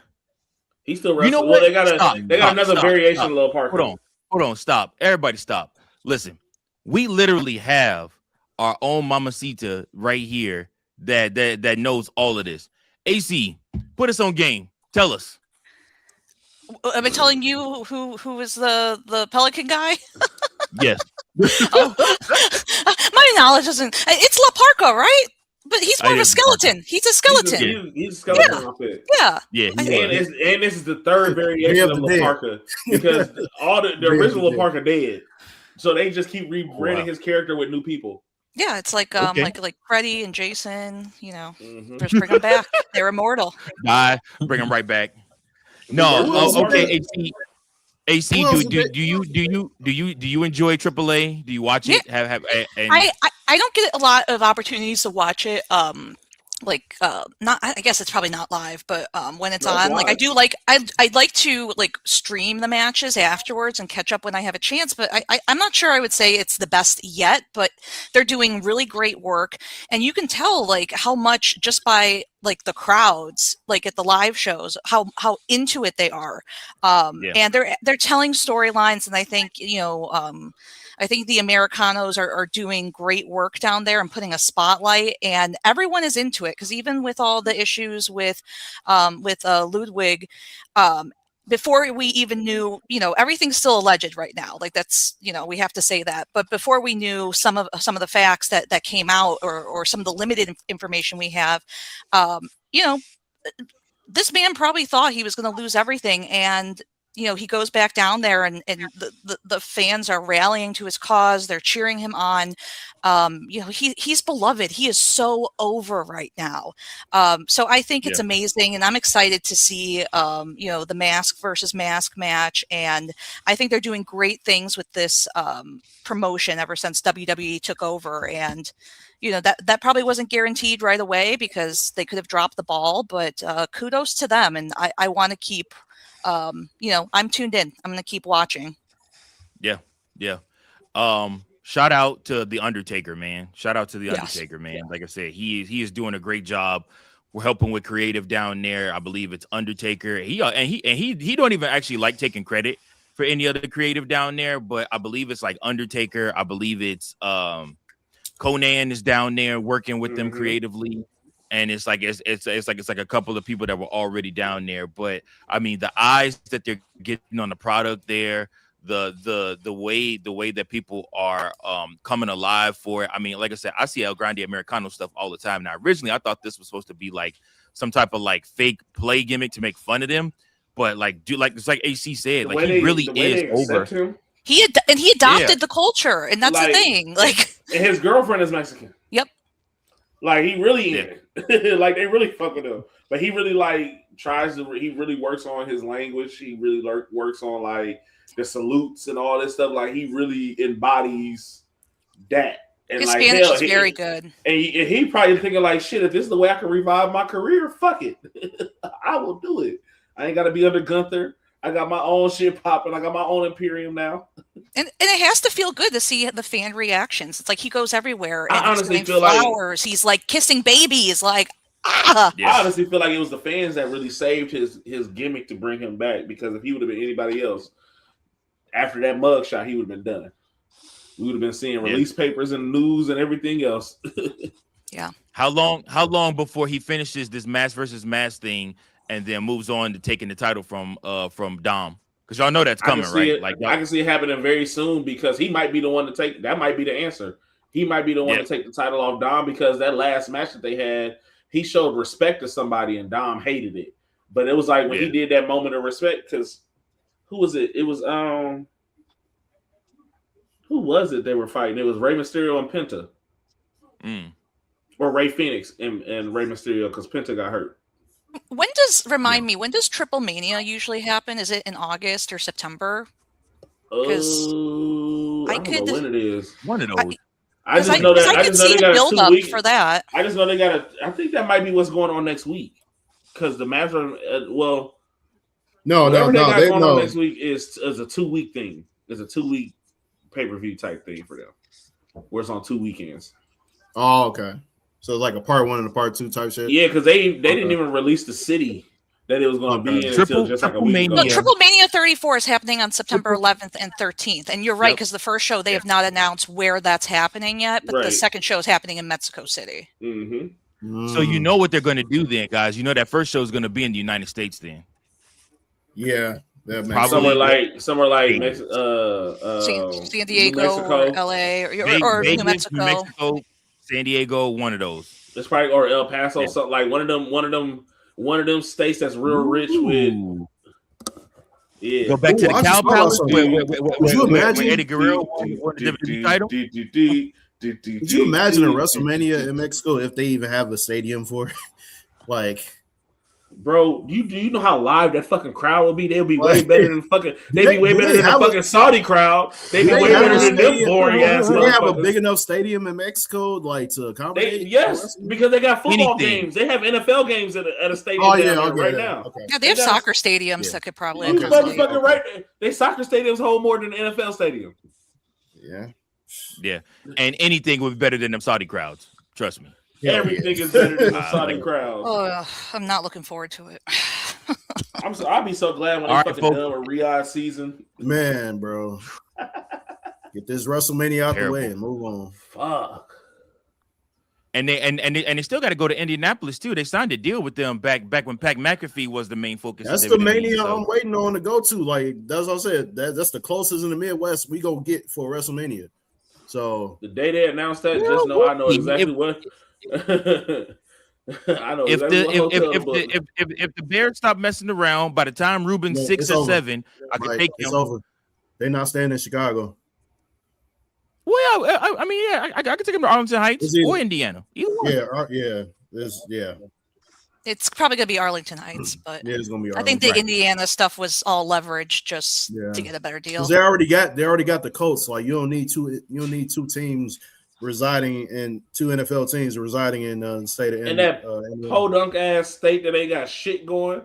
He still wrestling. You know what? Well, they got another variation of La Parka. Hold on, stop. Everybody stop. Listen, we literally have our own Mamacita right here that knows all of this. AC, put us on game. Tell us. I've been telling you who was the Pelican guy. Yes. Oh, my knowledge isn't. It's La Parka, right? But he's more of a skeleton. He's a skeleton. He's a skeleton outfit. Yeah. And this is the third variation of La Parka because all the original La Parka dead. So they just keep rebranding his character with new people. Yeah, it's like like Freddy and Jason, just bring them back. They're immortal. Bring them right back. No, okay, AC. Do you enjoy AAA? Do you watch it? I don't get a lot of opportunities to watch it. Not, I guess it's probably not live, but when it's on, like I do like I'd like to like stream the matches afterwards and catch up when I have a chance, but I'm not sure I would say it's the best yet, but they're doing really great work, and you can tell like how much just by like the crowds like at the live shows how into it they are, and they're telling storylines, and I think I think the Americanos are doing great work down there and putting a spotlight, and everyone is into it because even with all the issues with Ludwig, before we even knew, everything's still alleged right now. Like that's, we have to say that. But before we knew some of the facts that came out or some of the limited information we have, this man probably thought he was going to lose everything, and he goes back down there and the fans are rallying to his cause. They're cheering him on. He's beloved. He is so over right now. So I think it's amazing, and I'm excited to see, the mask versus mask match. And I think they're doing great things with this promotion ever since WWE took over. And, that probably wasn't guaranteed right away because they could have dropped the ball, but kudos to them. And I want to keep, I'm tuned in. I'm going to keep watching. Yeah. Shout out to the Undertaker, man. Undertaker, man. Like I said, he is doing a great job. We're helping with creative down there. I believe it's Undertaker. He don't even actually like taking credit for any other creative down there, but I believe it's like Undertaker. I believe it's Conan is down there working with them creatively. And it's like a couple of people that were already down there, but I mean the eyes that they're getting on the product there, the way that people are coming alive for it. I mean, like I said, I see El Grande Americano stuff all the time. Now, originally I thought this was supposed to be like some type of like fake play gimmick to make fun of them, but it's like AC said, like he really is over. Him. He adopted the culture, and that's the thing. Like, and his girlfriend is Mexican. Yep. Like he really like they really fuck with him, but he really he really works on his language. He really works on like the salutes and all this stuff. Like he really embodies that. And his Spanish is very good. And he probably thinking like, shit, if this is the way I can revive my career, fuck it. I will do it. I ain't got to be under Gunther. I got my own shit popping. I got my own Imperium now. And it has to feel good to see the fan reactions. It's like he goes everywhere and I honestly he's feel flowers. He's like kissing babies. Like, I honestly feel like it was the fans that really saved his gimmick to bring him back, because if he would have been anybody else, after that mugshot, he would have been done. We would have been seeing release papers and news and everything else. Yeah. How long before he finishes this mask versus mask thing and then moves on to taking the title from Dom? Because y'all know that's coming, right? I can see it happening very soon, because he might be the one to take. That might be the answer. He might be the one to take the title off Dom, because that last match that they had, he showed respect to somebody and Dom hated it. But it was like when he did that moment of respect, because who was it? It was who was it they were fighting? It was Rey Mysterio and Penta. Or Rey Fenix and Rey Mysterio, because Penta got hurt. When does Triple Mania usually happen? Is it in August or September? Because I don't know when it is. One of those. I just know that I can see a build up for that. I just know they got I think that might be what's going on next week, because the match are No. Next week is a 2-week thing. It's a 2-week pay-per-view type thing for them, where it's on 2 weekends. Oh, okay. So it's like a part 1 and a part 2 type shit. Yeah, because they didn't even release the city that it was going to be in until just like a week ago. No, Triple Mania 34 is happening on September 11th and 13th, and you're right, because the first show they have not announced where that's happening yet, but the second show is happening in Mexico City. So you know what they're going to do then, guys. You know that first show is going to be in the United States then. Yeah, somewhere like San Diego or LA or New Mexico. San Diego, one of those. It's probably or El Paso, something like one of them states that's real rich with. Yeah, go back to the Cow Palace where Eddie Guerrero won the WWE title. Could you imagine a WrestleMania in Mexico if they even have a stadium for it? Like, bro, do you know how live that fucking crowd will be? They'll be way better than fucking. They'd be way better than the fucking Saudi crowd. They'd be way better than them boring ass. Do they have a big enough stadium in Mexico, like to accommodate? Yes, because they got football games. They have NFL games at a stadium right now. Okay. Yeah, they have soccer stadiums that could probably. Motherfucking right, they soccer stadiums hold more than the NFL stadium. Yeah, and anything would be better than them Saudi crowds. Trust me. Everything is better than the Saudi crowds. Oh, I'm not looking forward to it. I'll be so glad when they fucking done with Riyadh season. Man, bro. Get this WrestleMania out the way and move on. Fuck. And they still got to go to Indianapolis too. They signed a deal with them back when Pat McAfee was the main focus. That's the Mania I'm waiting on to go to. Like that's what I said. That's the closest in the Midwest we go get for WrestleMania. So the day they announced that, I know exactly what. I know if the Bears stop messing around by the time Ruben's 6 or 7, I can take them. Over. They're not staying in Chicago. Well, I can take them to Arlington Heights or Indiana. Either one. It's probably gonna be Arlington Heights, but it's gonna be. I think the Indiana stuff was all leverage just to get a better deal. They already got the Colts. Like you don't need two teams residing in two NFL teams residing in the state of Indiana. And that podunk ass state that they got shit going.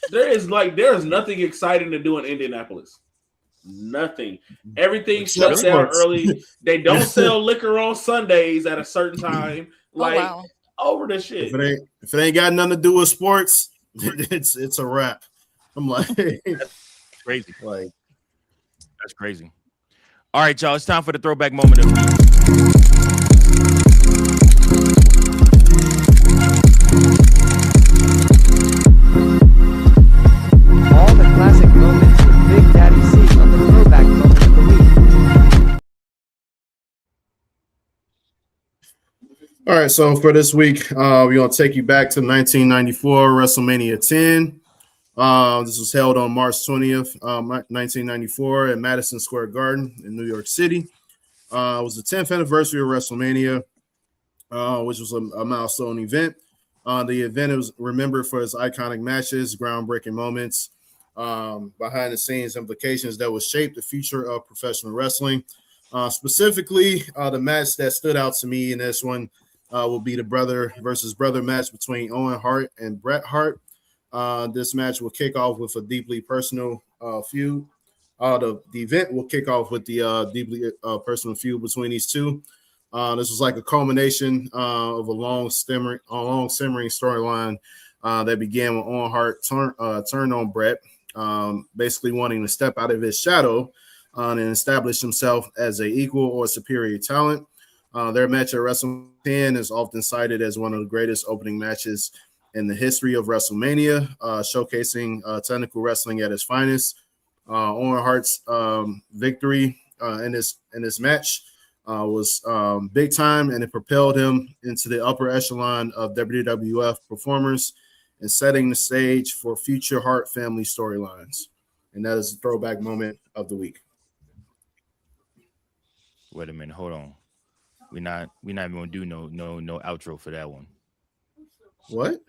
there is nothing exciting to do in Indianapolis. Nothing. Everything shuts down early. They don't sell liquor on Sundays at a certain time. Over the shit. If it ain't got nothing to do with sports, it's a wrap. I'm like, that's crazy. Like, that's crazy. All right, y'all. It's time for the throwback moment of the week. All the classic moments with Big Daddy C on the throwback moment of the week. All right, so for this week, we're going to take you back to 1994 WrestleMania 10. This was held on March 20th, 1994 at Madison Square Garden in New York City. It was the 10th anniversary of WrestleMania, which was a milestone event. The event was remembered for its iconic matches, groundbreaking moments, behind-the-scenes implications that will shape the future of professional wrestling. Specifically, the match that stood out to me in this one will be the brother versus brother match between Owen Hart and Bret Hart. This match will kick off with a deeply personal feud. The event will kick off with the deeply personal feud between these two. This was like a culmination of a long simmering storyline that began when Owen Hart turned on Bret, basically wanting to step out of his shadow and establish himself as an equal or superior talent. Their match at WrestleMania 10 is often cited as one of the greatest opening matches in the history of WrestleMania, showcasing technical wrestling at its finest. Owen Hart's victory in this match was big time, and it propelled him into the upper echelon of WWF performers and setting the stage for future Hart family storylines. And that is the throwback moment of the week. Wait a minute, hold on. We're not even gonna do no outro for that one. What?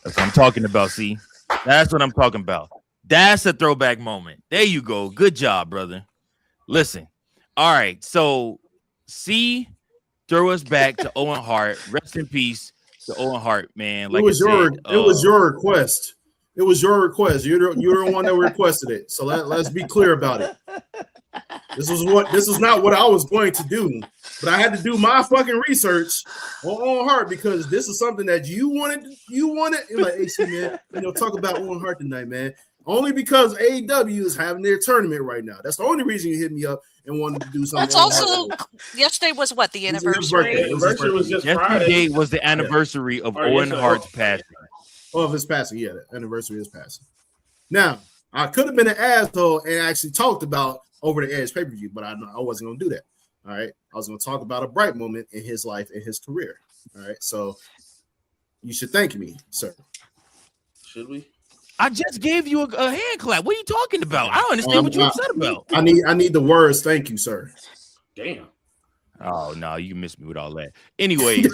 That's what I'm talking about, see? That's what I'm talking about. That's a throwback moment. There you go. Good job, brother. Listen. All right. So, C, throw us back to Owen Hart. Rest in peace to Owen Hart, man. Like it was your request. It was your request. You're the one that requested it. So let's be clear about it. This was not what I was going to do, but I had to do my fucking research on Owen Hart because this is something that you wanted. You're like, hey, see, man, talk about Owen Hart tonight, man. Only because AEW is having their tournament right now. That's the only reason you hit me up and wanted to do something. That's also yesterday was what the anniversary. The anniversary was just yesterday Friday. was the anniversary of Owen Hart's passing. Oh, of his passing, yeah, the anniversary is passing. Now, I could have been an asshole and actually talked about Over the Edge pay-per-view, but I wasn't going to do that. All right. I was going to talk about a bright moment in his life and his career. All right. So you should thank me, sir. Should we? I just gave you a hand clap. What are you talking about? I don't understand what you're upset about. I need the words. Thank you, sir. Damn. Oh, no, you missed me with all that. Anyways,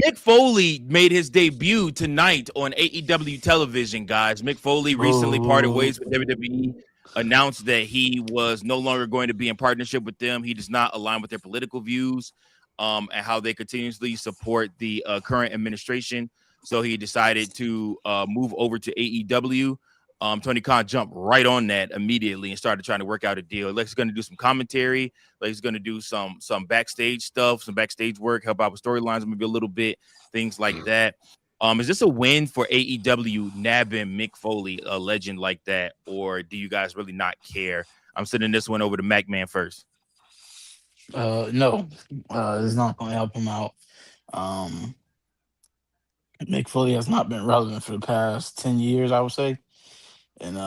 Mick Foley made his debut tonight on AEW television, guys. Mick Foley recently parted ways with WWE, announced that he was no longer going to be in partnership with them. He does not align with their political views and how they continuously support the current administration. So he decided to move over to AEW. Tony Khan jumped right on that immediately and started trying to work out a deal. Like he's going to do some commentary. Like he's going to do some backstage stuff, some backstage work, help out with storylines, maybe a little bit, things like that. Is this a win for AEW nabbing Mick Foley, a legend like that, or do you guys really not care? I'm sending this one over to MacMan first. No, it's not going to help him out. Mick Foley has not been relevant for the past 10 years, I would say. And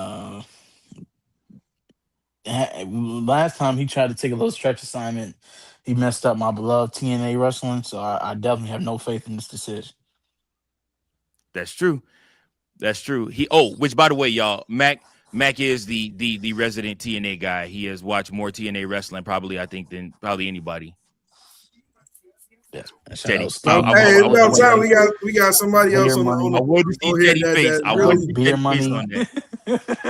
last time he tried to take a little stretch assignment, he messed up my beloved TNA wrestling. So I definitely have no faith in this decision. That's true. Which by the way, y'all, Mac is the resident TNA guy. He has watched more TNA wrestling probably anybody. Yeah. Hey, about time we got somebody else on the. I want to see Teddy face. I want to see Teddy face on that.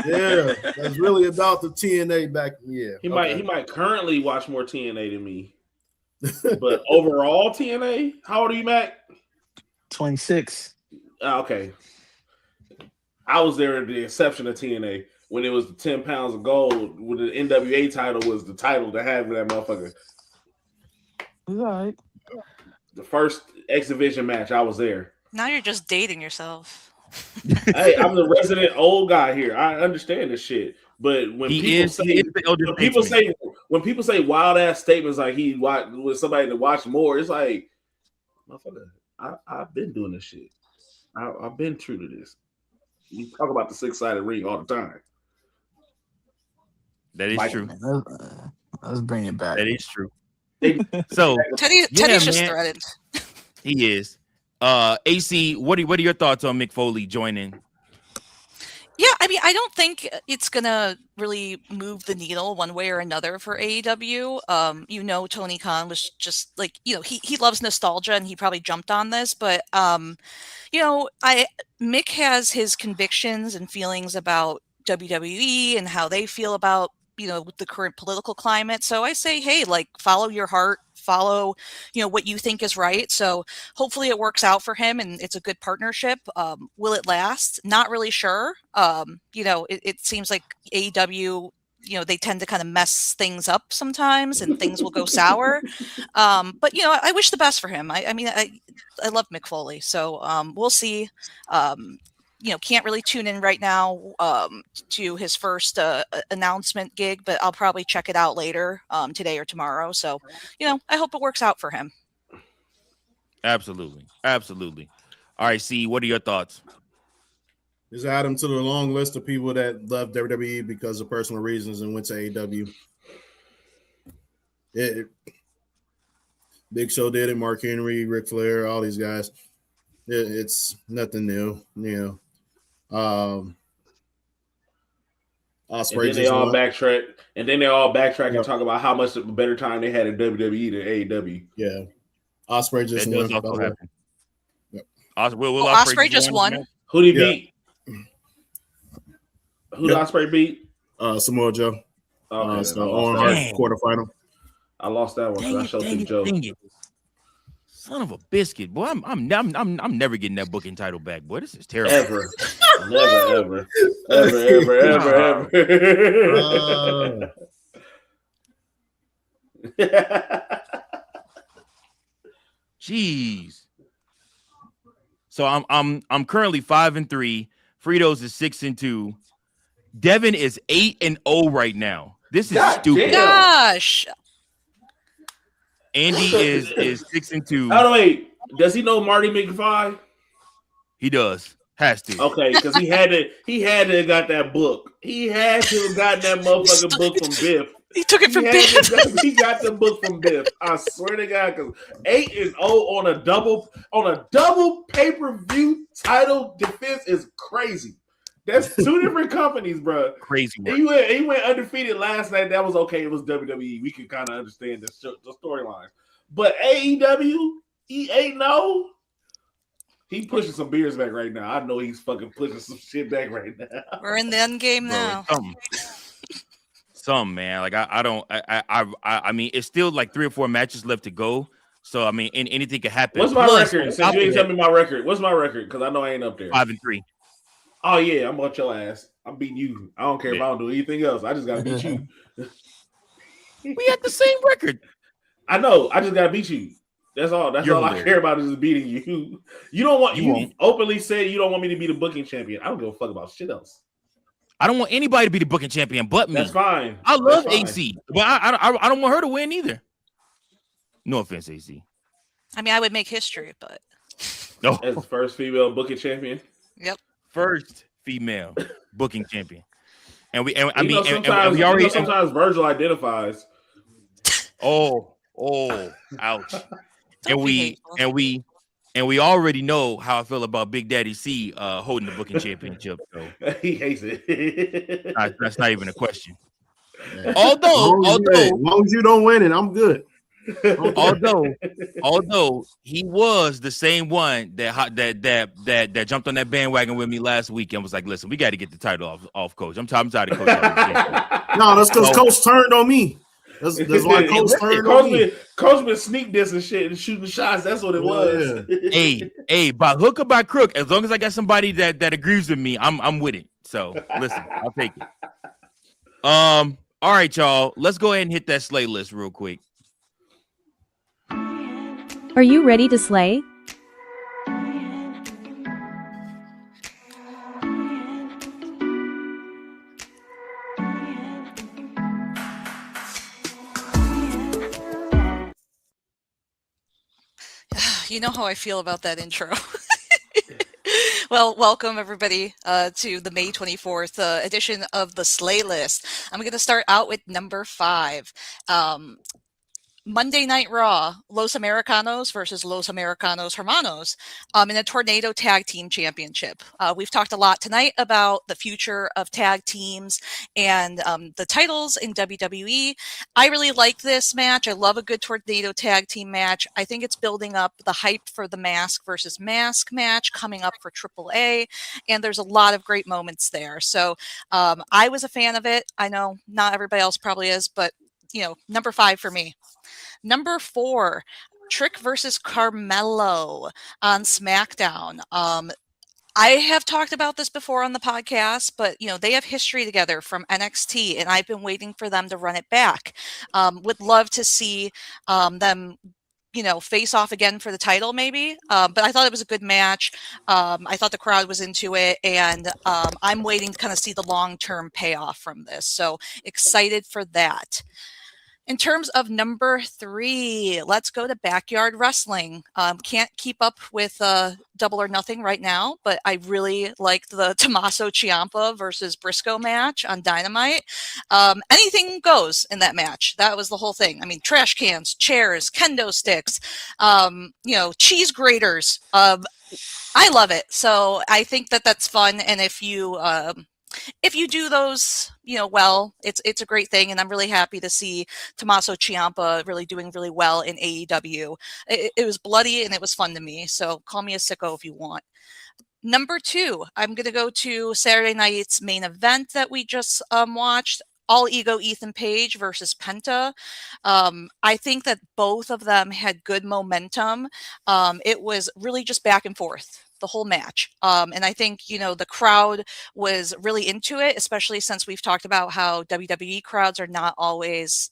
Yeah, that's really about the TNA back. Yeah, he might currently watch more TNA than me, but overall TNA. How old are you, Mac? 26. Okay, I was there at the exception of TNA when it was the 10 pounds of gold. When the NWA title was the title to have that motherfucker. All right. The first X Division match, I was there. Now you're just dating yourself. Hey, I'm the resident old guy here. I understand this shit. But when people say wild ass statements like he watched with somebody to watch more, it's like, motherfucker, I've been doing this shit. I've been true to this. We talk about the 6-sided ring all the time. That is true. Let's bring it back. That is true. So Teddy's just threatened. He is. AC, what are your thoughts on Mick Foley joining? Yeah, I mean, I don't think it's gonna really move the needle one way or another for AEW. Tony Khan was just like, he loves nostalgia and he probably jumped on this, but Mick has his convictions and feelings about WWE and how they feel about the current political climate. So I say, hey, like, follow your heart, follow, what you think is right. So hopefully it works out for him and it's a good partnership. Will it last? Not really sure. It seems like AEW, they tend to kind of mess things up sometimes and things will go sour. But I wish the best for him. I love Mick Foley. So we'll see. Can't really tune in right now to his first announcement gig, but I'll probably check it out later today or tomorrow. So, I hope it works out for him. Absolutely. All right, C, what are your thoughts? Just add him to the long list of people that left WWE because of personal reasons and went to AEW. Big Show did it, Mark Henry, Ric Flair, all these guys. It's nothing new, Ospreay and then they all backtrack, and talk about how much of a better time they had in WWE than AEW. Yeah, Ospreay just won. Yep. Ospreay just won. Who did he beat? Who did Ospreay beat? Samoa Joe. Okay, so on Hart quarterfinal. I lost that one because I showed to Joe. Son of a biscuit, boy! I'm never getting that booking title back, boy. This is terrible. Never. Jeez. So I'm currently 5-3. Fritos is 6-2. Devin is 8-0 right now. This is God stupid. damn. Gosh. Andy is 6-2. Oh, wait. Does he know Marty McFly? He does. Has to. Okay, because he had to have got that book. He had to have gotten that motherfucking book from Biff. He took it from Biff. He got the book from Biff. I swear to God, because 8-0 on a double pay-per-view title defense is crazy. That's two different companies, bro. Crazy work. He went undefeated last night. That was okay. It was WWE. We could kind of understand the storylines. But AEW, he 8-0. He pushing some beers back right now. I know he's fucking pushing some shit back right now. We're in the end game now. Some man. Like I mean, it's still like 3 or 4 matches left to go. So I mean, anything could happen. What's my record? Since you ain't tell me my record, what's my record? Because I know I ain't up there. 5-3. Oh yeah, I'm on your ass. I'm beating you. I don't care if I don't do anything else. I just gotta beat you. We had the same record. I know. I just gotta beat you. That's all. That's all I care about is beating you. You don't want you openly said you don't want me to be the booking champion. I don't give a fuck about shit else. I don't want anybody to be the booking champion but me. That's fine. I love AC, but I don't want her to win either. No offense, AC. I mean, I would make history, but no. As the first female booking champion. Yep. First female booking champion, and we sometimes Virgil identifies. Oh, ouch. And we already know how I feel about Big Daddy C holding the booking championship. So he hates it. That's not even a question. Although as long as you don't win it, I'm good. although he was the same one that jumped on that bandwagon with me last week and was like, "Listen, we got to get the title off Coach. I'm tired of Coach." No, that's because Coach turned on me. That's why Coach turned on me. Coach been sneak this and shit and shooting shots. That's what it was. Hey, by hook or by crook, as long as I got somebody that agrees with me, I'm with it. So listen, I'll take it. All right, y'all. Let's go ahead and hit that slay list real quick. Are you ready to slay? You know how I feel about that intro. Well, welcome everybody to the May 24th edition of the Slay List. I'm going to start out with number 5. Monday Night Raw, Los Americanos versus Los Americanos Hermanos in a Tornado Tag Team Championship. We've talked a lot tonight about the future of tag teams and the titles in WWE. I really like this match. I love a good Tornado Tag Team match. I think it's building up the hype for the Mask versus Mask match coming up for AAA, and there's a lot of great moments there. So I was a fan of it. I know not everybody else probably is, but number 5 for me. Number 4, Trick versus Carmelo on SmackDown. I have talked about this before on the podcast, but they have history together from NXT, and I've been waiting for them to run it back. Would love to see them face off again for the title maybe. But I thought it was a good match. I thought the crowd was into it, and I'm waiting to kind of see the long-term payoff from this. So excited for that. In terms of number 3, let's go to Backyard Wrestling. Can't keep up with Double or Nothing right now, but I really like the Tommaso Ciampa versus Briscoe match on Dynamite. Anything goes in that match. That was the whole thing. I mean, trash cans, chairs, kendo sticks, cheese graters. I love it. So I think that's fun. And if you do those, well, it's a great thing, and I'm really happy to see Tommaso Ciampa really doing really well in AEW. It was bloody and it was fun to me, so call me a sicko if you want. Number 2, I'm going to go to Saturday night's main event that we just watched. All Ego Ethan Page versus Penta. I think that both of them had good momentum. It was really just back and forth the whole match. And I think, the crowd was really into it, especially since we've talked about how WWE crowds are not always,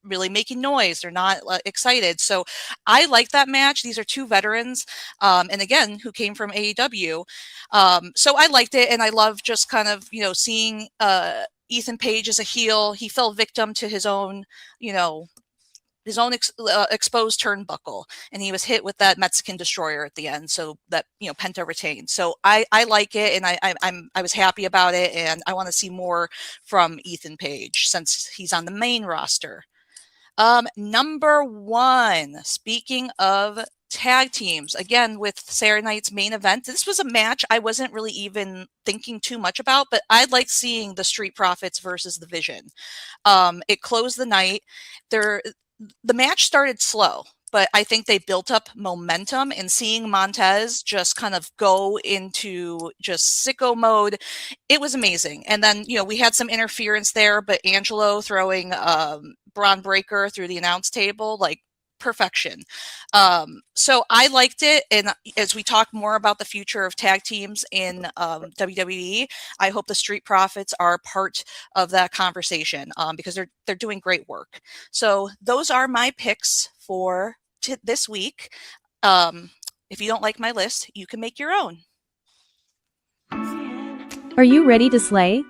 really making noise. They're not excited. So I like that match. These are two veterans, and again, who came from AEW. So I liked it, and I love just kind of, seeing Ethan Page as a heel. He fell victim to his own, exposed turnbuckle, and he was hit with that Mexican destroyer at the end, so that Penta retained. So I like it, and I was happy about it, and I want to see more from Ethan Page since he's on the main roster. Number 1, speaking of tag teams, again with Saturday night's main event, this was a match I wasn't really even thinking too much about, but I liked seeing the Street Profits versus the Vision. It closed the night. The match started slow, but I think they built up momentum, and seeing Montez just kind of go into just sicko mode, it was amazing. And then, we had some interference there, but Angelo throwing Braun Breaker through the announce table, like perfection. So I liked it. And as we talk more about the future of tag teams in WWE, I hope the Street Profits are part of that conversation because they're doing great work. So those are my picks for this week. If you don't like my list, you can make your own. Are you ready to slay?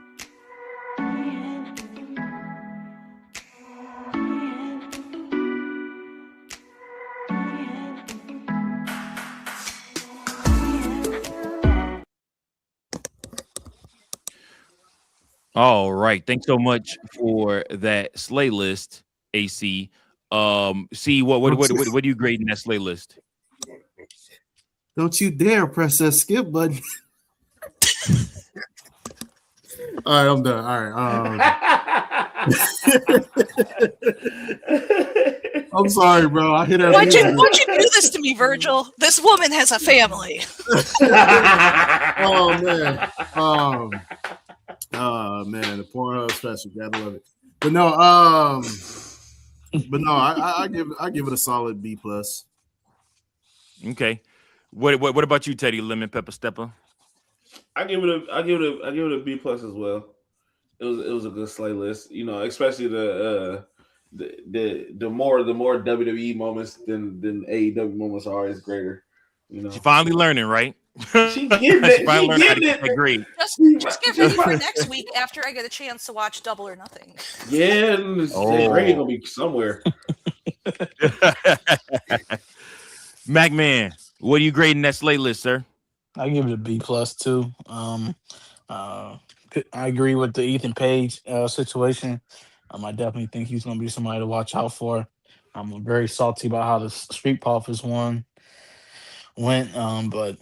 All right. Thanks so much for that slay list, AC. See what do you grade in that slay list? Don't you dare press that skip button. All right, I'm done. All right. I'm sorry, bro. I hit her. Why'd you do this to me, Virgil? This woman has a family. Oh man. Oh man, the Pornhub special. Gotta love it. But no, I give it a solid B plus. Okay. What about you, Teddy Lemon Pepper Stepper? I give it a B plus as well. It was a good slay list, especially the more WWE moments than AEW moments are always greater. She finally learning, right? She getting it. She finally learning how to agree. Just get ready for next week after I get a chance to watch Double or Nothing. Yeah, that grade gonna be somewhere. MacMan, what are you grading that slate list, sir? I give it a B plus too. I agree with the Ethan Page situation. I definitely think he's going to be somebody to watch out for. I'm very salty about how the Street Profits went, but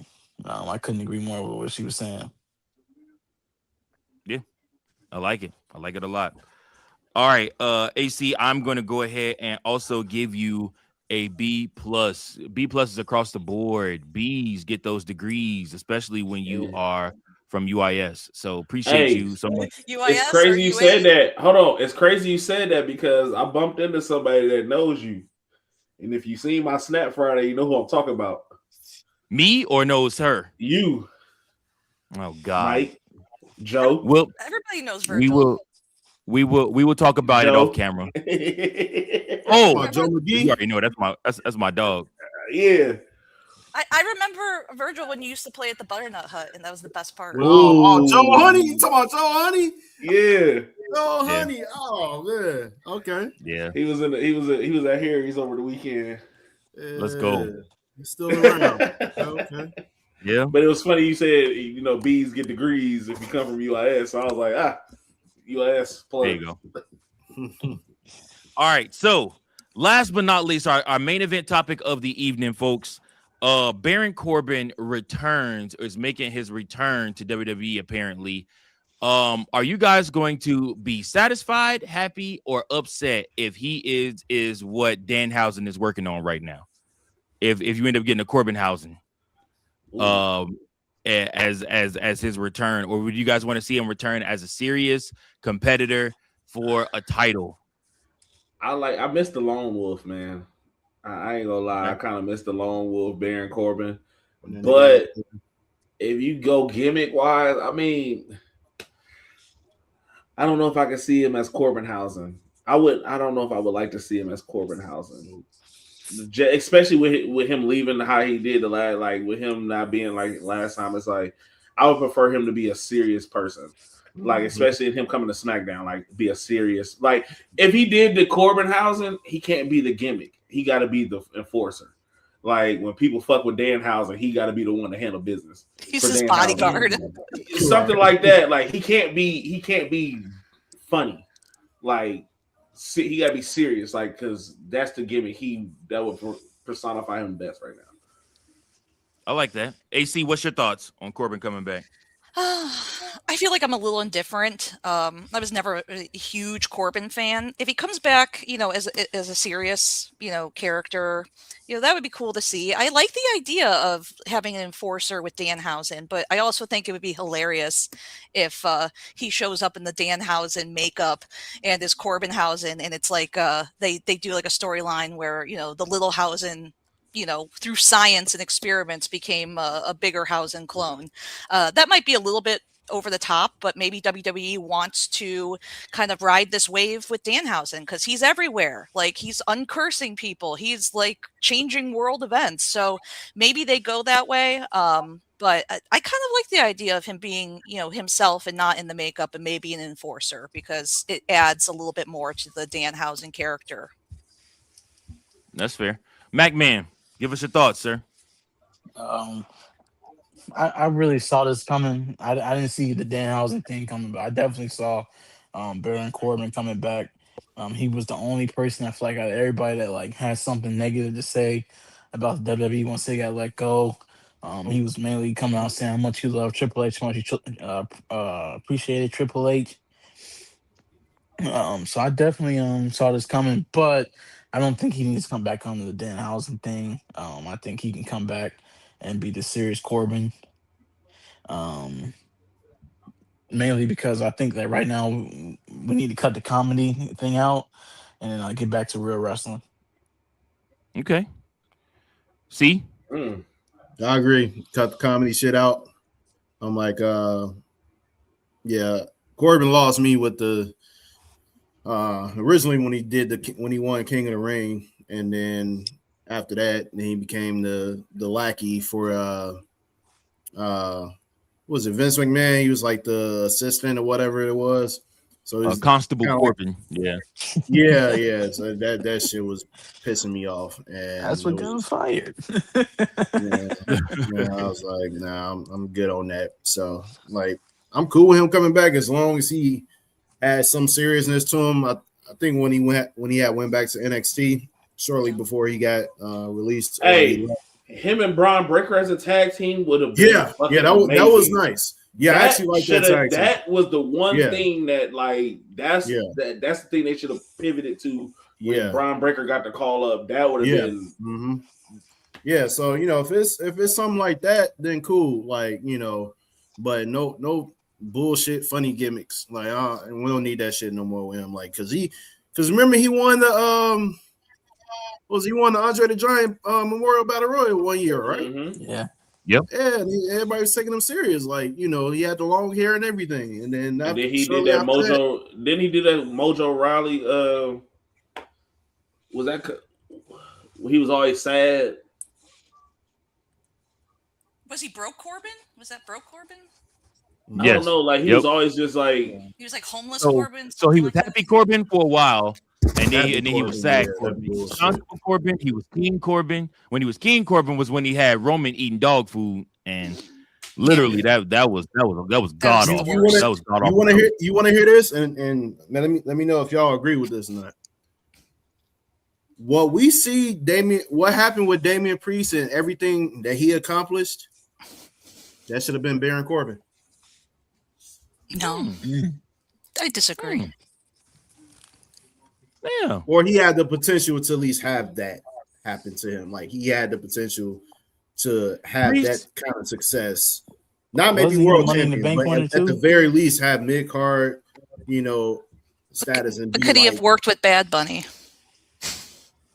I couldn't agree more with what she was saying. Yeah, I like it. I like it a lot. All right, AC, I'm going to go ahead and also give you a B plus. B plus is across the board. B's get those degrees, especially when you are from UIS. So appreciate you so much. UIS, it's crazy you said that. Hold on. It's crazy you said that because I bumped into somebody that knows you. And if you see my Snap Friday, you know who I'm talking about. Me or knows her? You. Oh God. Mike, Joe. Well, everybody knows Virgil. We will talk about Joe. it off camera. Joe McGee. You already know that's my dog. Yeah. I remember, Virgil, when you used to play at the Butternut Hut, and that was the best part. Oh, Joe Honey? You talking about Joe Honey? Yeah. Joe Honey. Oh man. Okay. Yeah. He was at Harry's over the weekend. Let's go. He's still around. Okay. Yeah. But it was funny you said, B's get degrees if you come from UIS. So I was like, UIS plug. There you go. All right. So last but not least, our main event topic of the evening, folks. Baron Corbin is making his return to WWE apparently. Are you guys going to be satisfied, happy, or upset if he is what Danhausen is working on right now? If you end up getting a Corbinhausen as his return, or would you guys want to see him return as a serious competitor for a title? I missed the Lone Wolf, man. I ain't gonna lie, I kind of missed the Lone Wolf, Baron Corbin. But if you go gimmick wise, I mean, I don't know if I can see him as Corbinhausen. I don't know if I would like to see him as Corbinhausen, especially with him leaving how he did the last, like with him not being like last time. It's like I would prefer him to be a serious person, like especially in him coming to SmackDown, like be a serious. Like if he did the Corbinhausen, he can't be the gimmick. He got to be the enforcer. Like when people fuck with Danhausen, he got to be the one to handle business. He's his bodyguard. Something like that. Like he can't be funny. Like he got to be serious. Like because that's the gimmick that would personify him best right now. I like that. AC, what's your thoughts on Corbin coming back? I feel like I'm a little indifferent. I was never a huge Corbin fan. If he comes back, as a serious, character, that would be cool to see. I like the idea of having an enforcer with Danhausen, but I also think it would be hilarious if he shows up in the Danhausen makeup and is Corbinhausen, and it's like they do like a storyline where the little Hausen, through science and experiments became a bigger Hausen clone. That might be a little bit over the top, but maybe WWE wants to kind of ride this wave with Danhausen because he's everywhere. Like he's uncursing people. He's like changing world events. So maybe they go that way. But I kind of like the idea of him being, himself and not in the makeup and maybe an enforcer because it adds a little bit more to the Danhausen character. That's fair. MacMan, give us your thoughts, sir. I really saw this coming. I didn't see the Danhausen thing coming, but I definitely saw Baron Corbin coming back. He was the only person I feel like out of everybody that like had something negative to say about the WWE once they got let go. He was mainly coming out saying how much he loved Triple H, how much he appreciated Triple H. So I definitely saw this coming, but I don't think he needs to come back on the Danhausen thing. I think he can come back and be the serious Corbin. Mainly because I think that right now we need to cut the comedy thing out and then get back to real wrestling. Okay. See? I agree. Cut the comedy shit out. I'm like, yeah, Corbin lost me with the originally when he won King of the Ring, and then after that, then he became the lackey for was it Vince McMahon? He was like the assistant or whatever it was. So Constable Corbin, yeah. So that shit was pissing me off, and that's what got him fired. I was like, nah, I'm good on that. So like, I'm cool with him coming back as long as he has some seriousness to him. I think when he went back to NXT shortly before he got released. Hey, him and Braun Breaker as a tag team would have been that was nice. Yeah, I actually like that tag team. That was the one thing that that's the thing they should have pivoted to when Braun Breaker got the call up. That would have been Yeah, so if it's something like that, then cool. Like, but no bullshit funny gimmicks. Like and we don't need that shit no more with him. Like because remember he won the won the Andre the Giant Memorial Battle Royal 1 year, right? Mm-hmm. Yeah. Yep. Yeah, everybody was taking him serious. Like, he had the long hair and everything. And then he did that Mojo. Then he did that Mojo Rawley. Was that he was always sad? Was he Broke Corbin? Was that Broke Corbin? I don't know. Like he was always just like he was like homeless Corbin. So he was happy Corbin for a while. And then he was sad Corbin. He was Constable Corbin. He was King Corbin. When he was King Corbin was when he had Roman eating dog food, and literally that was god awful. That was god awful. You want to hear this? And let me know if y'all agree with this or not. What we see, what happened with Damian Priest and everything that he accomplished, that should have been Baron Corbin. No, I disagree. Yeah. Or he had the potential to at least have that happen to him. Like he had the potential to have that kind of success. Not maybe world champion, but at the very least have mid-card, status. And could he have worked with Bad Bunny?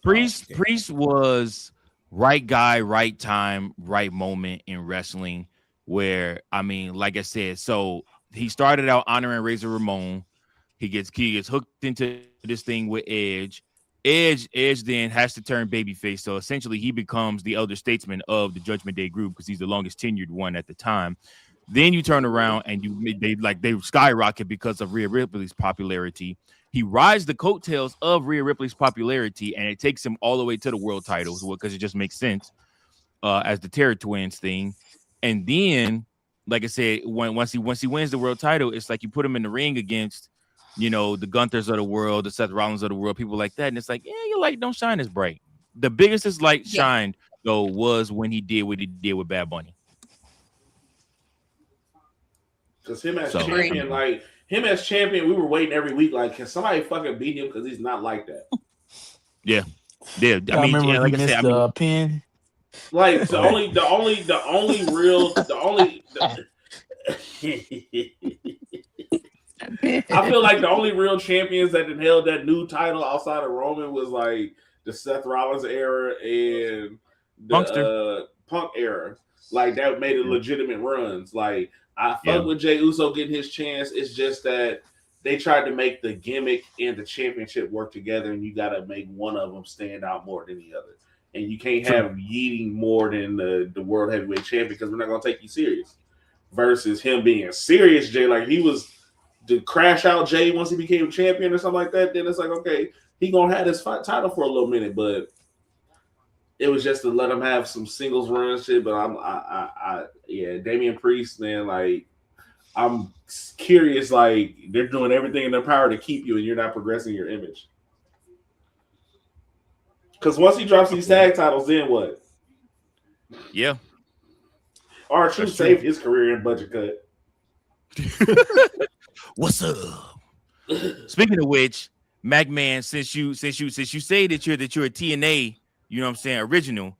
Priest was right guy, right time, right moment in wrestling. Where like I said, so he started out honoring Razor Ramon. He gets hooked into this thing with Edge. Edge then has to turn babyface. So essentially, he becomes the elder statesman of the Judgment Day group because he's the longest tenured one at the time. Then you turn around and they skyrocket because of Rhea Ripley's popularity. He rides the coattails of Rhea Ripley's popularity, and it takes him all the way to the world titles because it just makes sense as the Terror Twins thing. And then, like I said, once he wins the world title, it's like you put him in the ring against, the Gunthers of the world, the Seth Rollins of the world, people like that, and it's like, yeah, your light don't shine as bright. The biggest his light shined though was when he did what he did with Bad Bunny. Because him as champion, we were waiting every week. Like, can somebody fucking beat him? Because he's not like that. Yeah. I remember like the pin. Like the only real. I feel like the only real champions that held that new title outside of Roman was like the Seth Rollins era and the Punk era. Like that made it legitimate runs. Like I fuck with Jey Uso getting his chance. It's just that they tried to make the gimmick and the championship work together, and you got to make one of them stand out more than the other. And you can't have yeeting more than the world heavyweight champion because we're not gonna take you serious. Versus him being serious, Jay, like he was to crash out Jay once he became champion or something like that. Then it's like, okay, he gonna have this title for a little minute, but it was just to let him have some singles run shit. But Damian Priest, man, like I'm curious, like they're doing everything in their power to keep you, and you're not progressing your image. Because once he drops these tag titles, then what? Yeah. R-Truth saved his career in budget cut. What's up? Speaking of which, MacMan, since you say that you're a TNA, you know what I'm saying, original.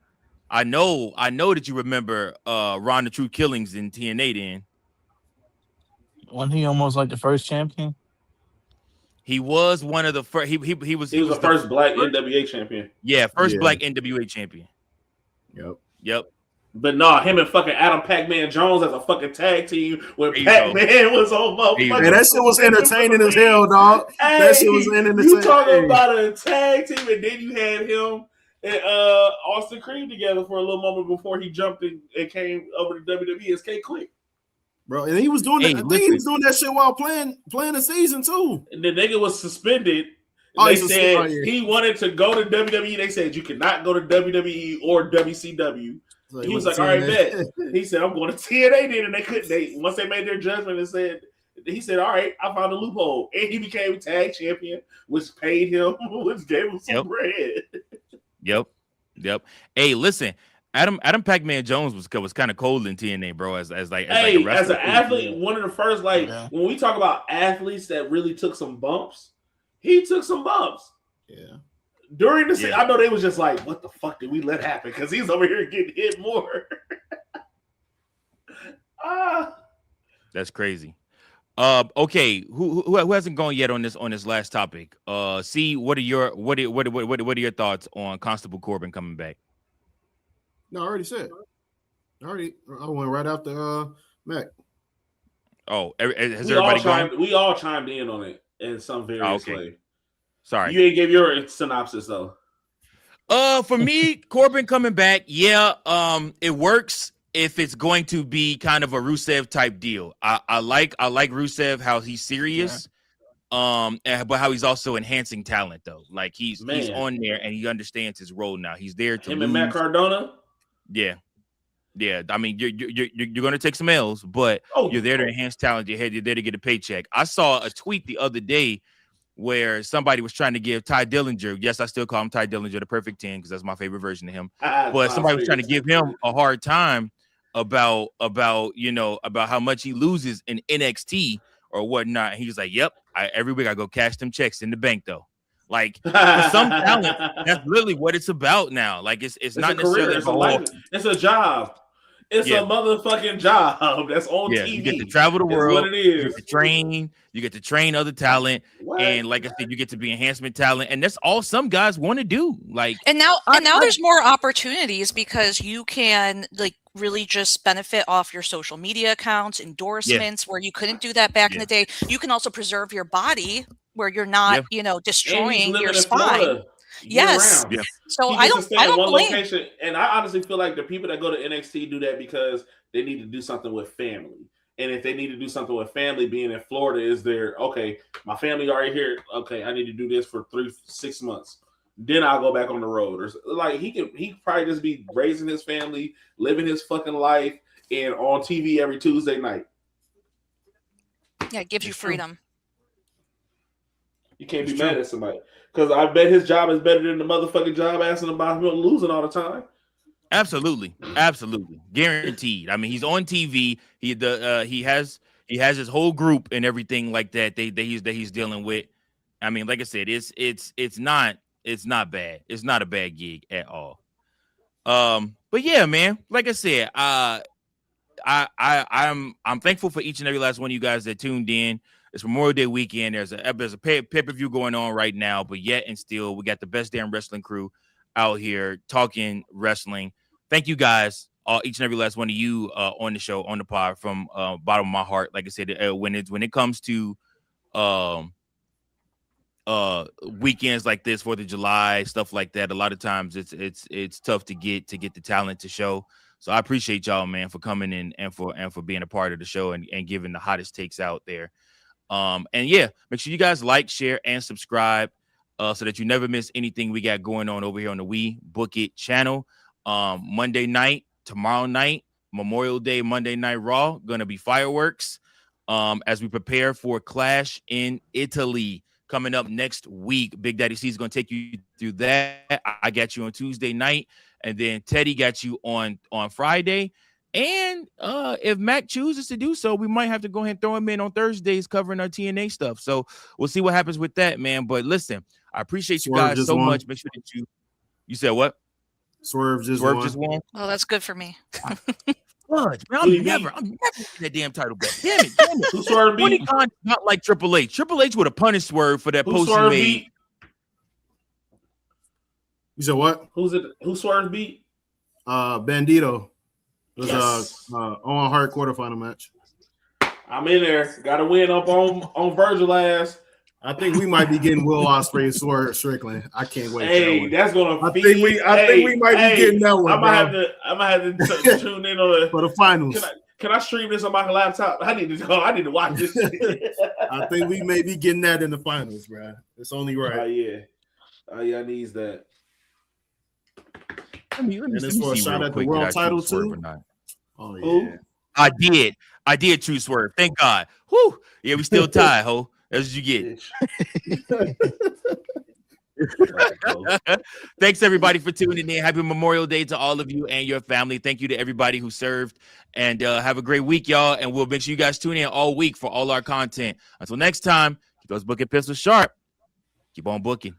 I know that you remember Ron the True Killings in TNA then. Wasn't he almost like the first champion? He was one of the first. He was the first black NWA champion. Yeah, first black NWA champion. Yep. But no, him and fucking Adam Pac-Man Jones as a fucking tag team when Pac-Man was on motherfucking. Man, that shit was entertaining as hell, dog. Hey, that shit was entertaining. You talking about a tag team, and then you had him and Austin Creed together for a little moment before he jumped and came over to WWE as K-Quick. Bro, and he was doing that. I think he was doing that shit while playing the season too. And the nigga was suspended. They said he wanted to go to WWE. They said you cannot go to WWE or WCW. So he was like, all right, bet. He said, I'm going to TNA then, and they couldn't. Once they made their judgment and said, he said, all right, I found a loophole. And he became tag champion, which paid him, which gave him some bread. Yep. Hey, listen, Adam Pac-Man Jones was kind of cold in TNA, bro. As an athlete, one of the first, when we talk about athletes that really took some bumps, he took some bumps. Yeah. During the season, I know they was just like, what the fuck did we let happen? Because he's over here getting hit more. That's crazy. Okay, who hasn't gone yet on this last topic? See, what are your thoughts on Constable Corbin coming back? No, I already said. I went right after Mac. Oh, has everybody gone? We all chimed in on it in some various way. Sorry, you ain't give your synopsis though. For me, Corbin coming back, it works if it's going to be kind of a Rusev type deal. I like Rusev, how he's serious, but how he's also enhancing talent though. Like he's on there and he understands his role now. He's there to and Matt Cardona. Yeah. I mean, you're going to take some L's, but you're there to enhance talent. You're there to get a paycheck. I saw a tweet the other day where somebody was trying to give Ty Dillinger, yes, I still call him Ty Dillinger, the perfect 10, because that's my favorite version of him. But somebody was trying to give him a hard time about how much he loses in NXT or whatnot. And he was like, "Yep, every week I go cash them checks in the bank, though." Like for some talent, that's really what it's about now. Like it's not necessarily it's a job. It's a motherfucking job that's on TV. You get to travel the world. What it is. You get to train. You get to train other talent, and like I said, you get to be enhancement talent, and that's all some guys want to do. Like, and now there's more opportunities because you can, like, really just benefit off your social media accounts, endorsements, where you couldn't do that back in the day. You can also preserve your body where you're not, destroying your spine. Florida Yes. year round. So He I gets to don't stay in one blame. location, and I honestly feel like the people that go to NXT do that because they need to do something with family. And if they need to do something with family, being in Florida is their okay. My family already here. Okay, I need to do this for 6 months. Then I'll go back on the road. Or like he probably just be raising his family, living his fucking life, and on TV every Tuesday night. Yeah, it gives you freedom. You can't be mad at somebody because I bet his job is better than the motherfucking job asking about him losing all the time. Absolutely, guaranteed. I mean, he's on TV. He has his whole group and everything like that. That he's dealing with. I mean, like I said, it's not bad. It's not a bad gig at all. But yeah, man. Like I said, I'm thankful for each and every last one of you guys that tuned in. It's Memorial Day weekend. There's a pay-per-view going on right now, but yet and still, we got the best damn wrestling crew out here talking wrestling. Thank you guys, each and every last one of you on the show, on the pod, from bottom of my heart. Like I said, when it comes to weekends like this, 4th of July, stuff like that, a lot of times it's tough to get the talent to show. So I appreciate y'all, man, for coming in and for being a part of the show and giving the hottest takes out there. And yeah, make sure you guys like, share, and subscribe so that you never miss anything we got going on over here on the We Book It channel. Monday night, tomorrow night, Memorial Day, Monday Night Raw, gonna be fireworks as we prepare for Clash in Italy coming up next week. Big Daddy C is gonna take you through that. I got you on Tuesday night, and then Teddy got you on Friday. And if Mac chooses to do so, we might have to go ahead and throw him in on Thursdays covering our TNA stuff. So we'll see what happens with that, man. But listen, I appreciate you guys so much. Make sure that you said what? Swerve just won. Oh, that's good for me. Fudge, man, I'm never getting that damn title back. Damn it. Who Swerve beat? Not like Triple H. Triple H would have punished Swerve for that post he made. You said what? Who Swerve beat? Bandito. It was on Hart quarterfinal match. I'm in there. Got to win up on Virgil ass. I think we might be getting Will Ospreay Swerve Strickland. I can't wait. Hey, that's gonna. I think we might be getting that one. I'm gonna have to tune in on for the finals. Can I stream this on my laptop? I need to watch this. I think we may be getting that in the finals, bro. It's only right. Oh yeah, I needs that. Let me and it's for a shot at the world title too. Oh yeah, Ooh. I did true Swerve. Thank God. Whoo, yeah, we still tied, ho. That's what you get. Thanks everybody for tuning in. Happy Memorial Day to all of you and your family. Thank you to everybody who served, and have a great week, y'all. And we'll make sure you guys tune in all week for all our content. Until next time, keep those booking pistols sharp. Keep on booking.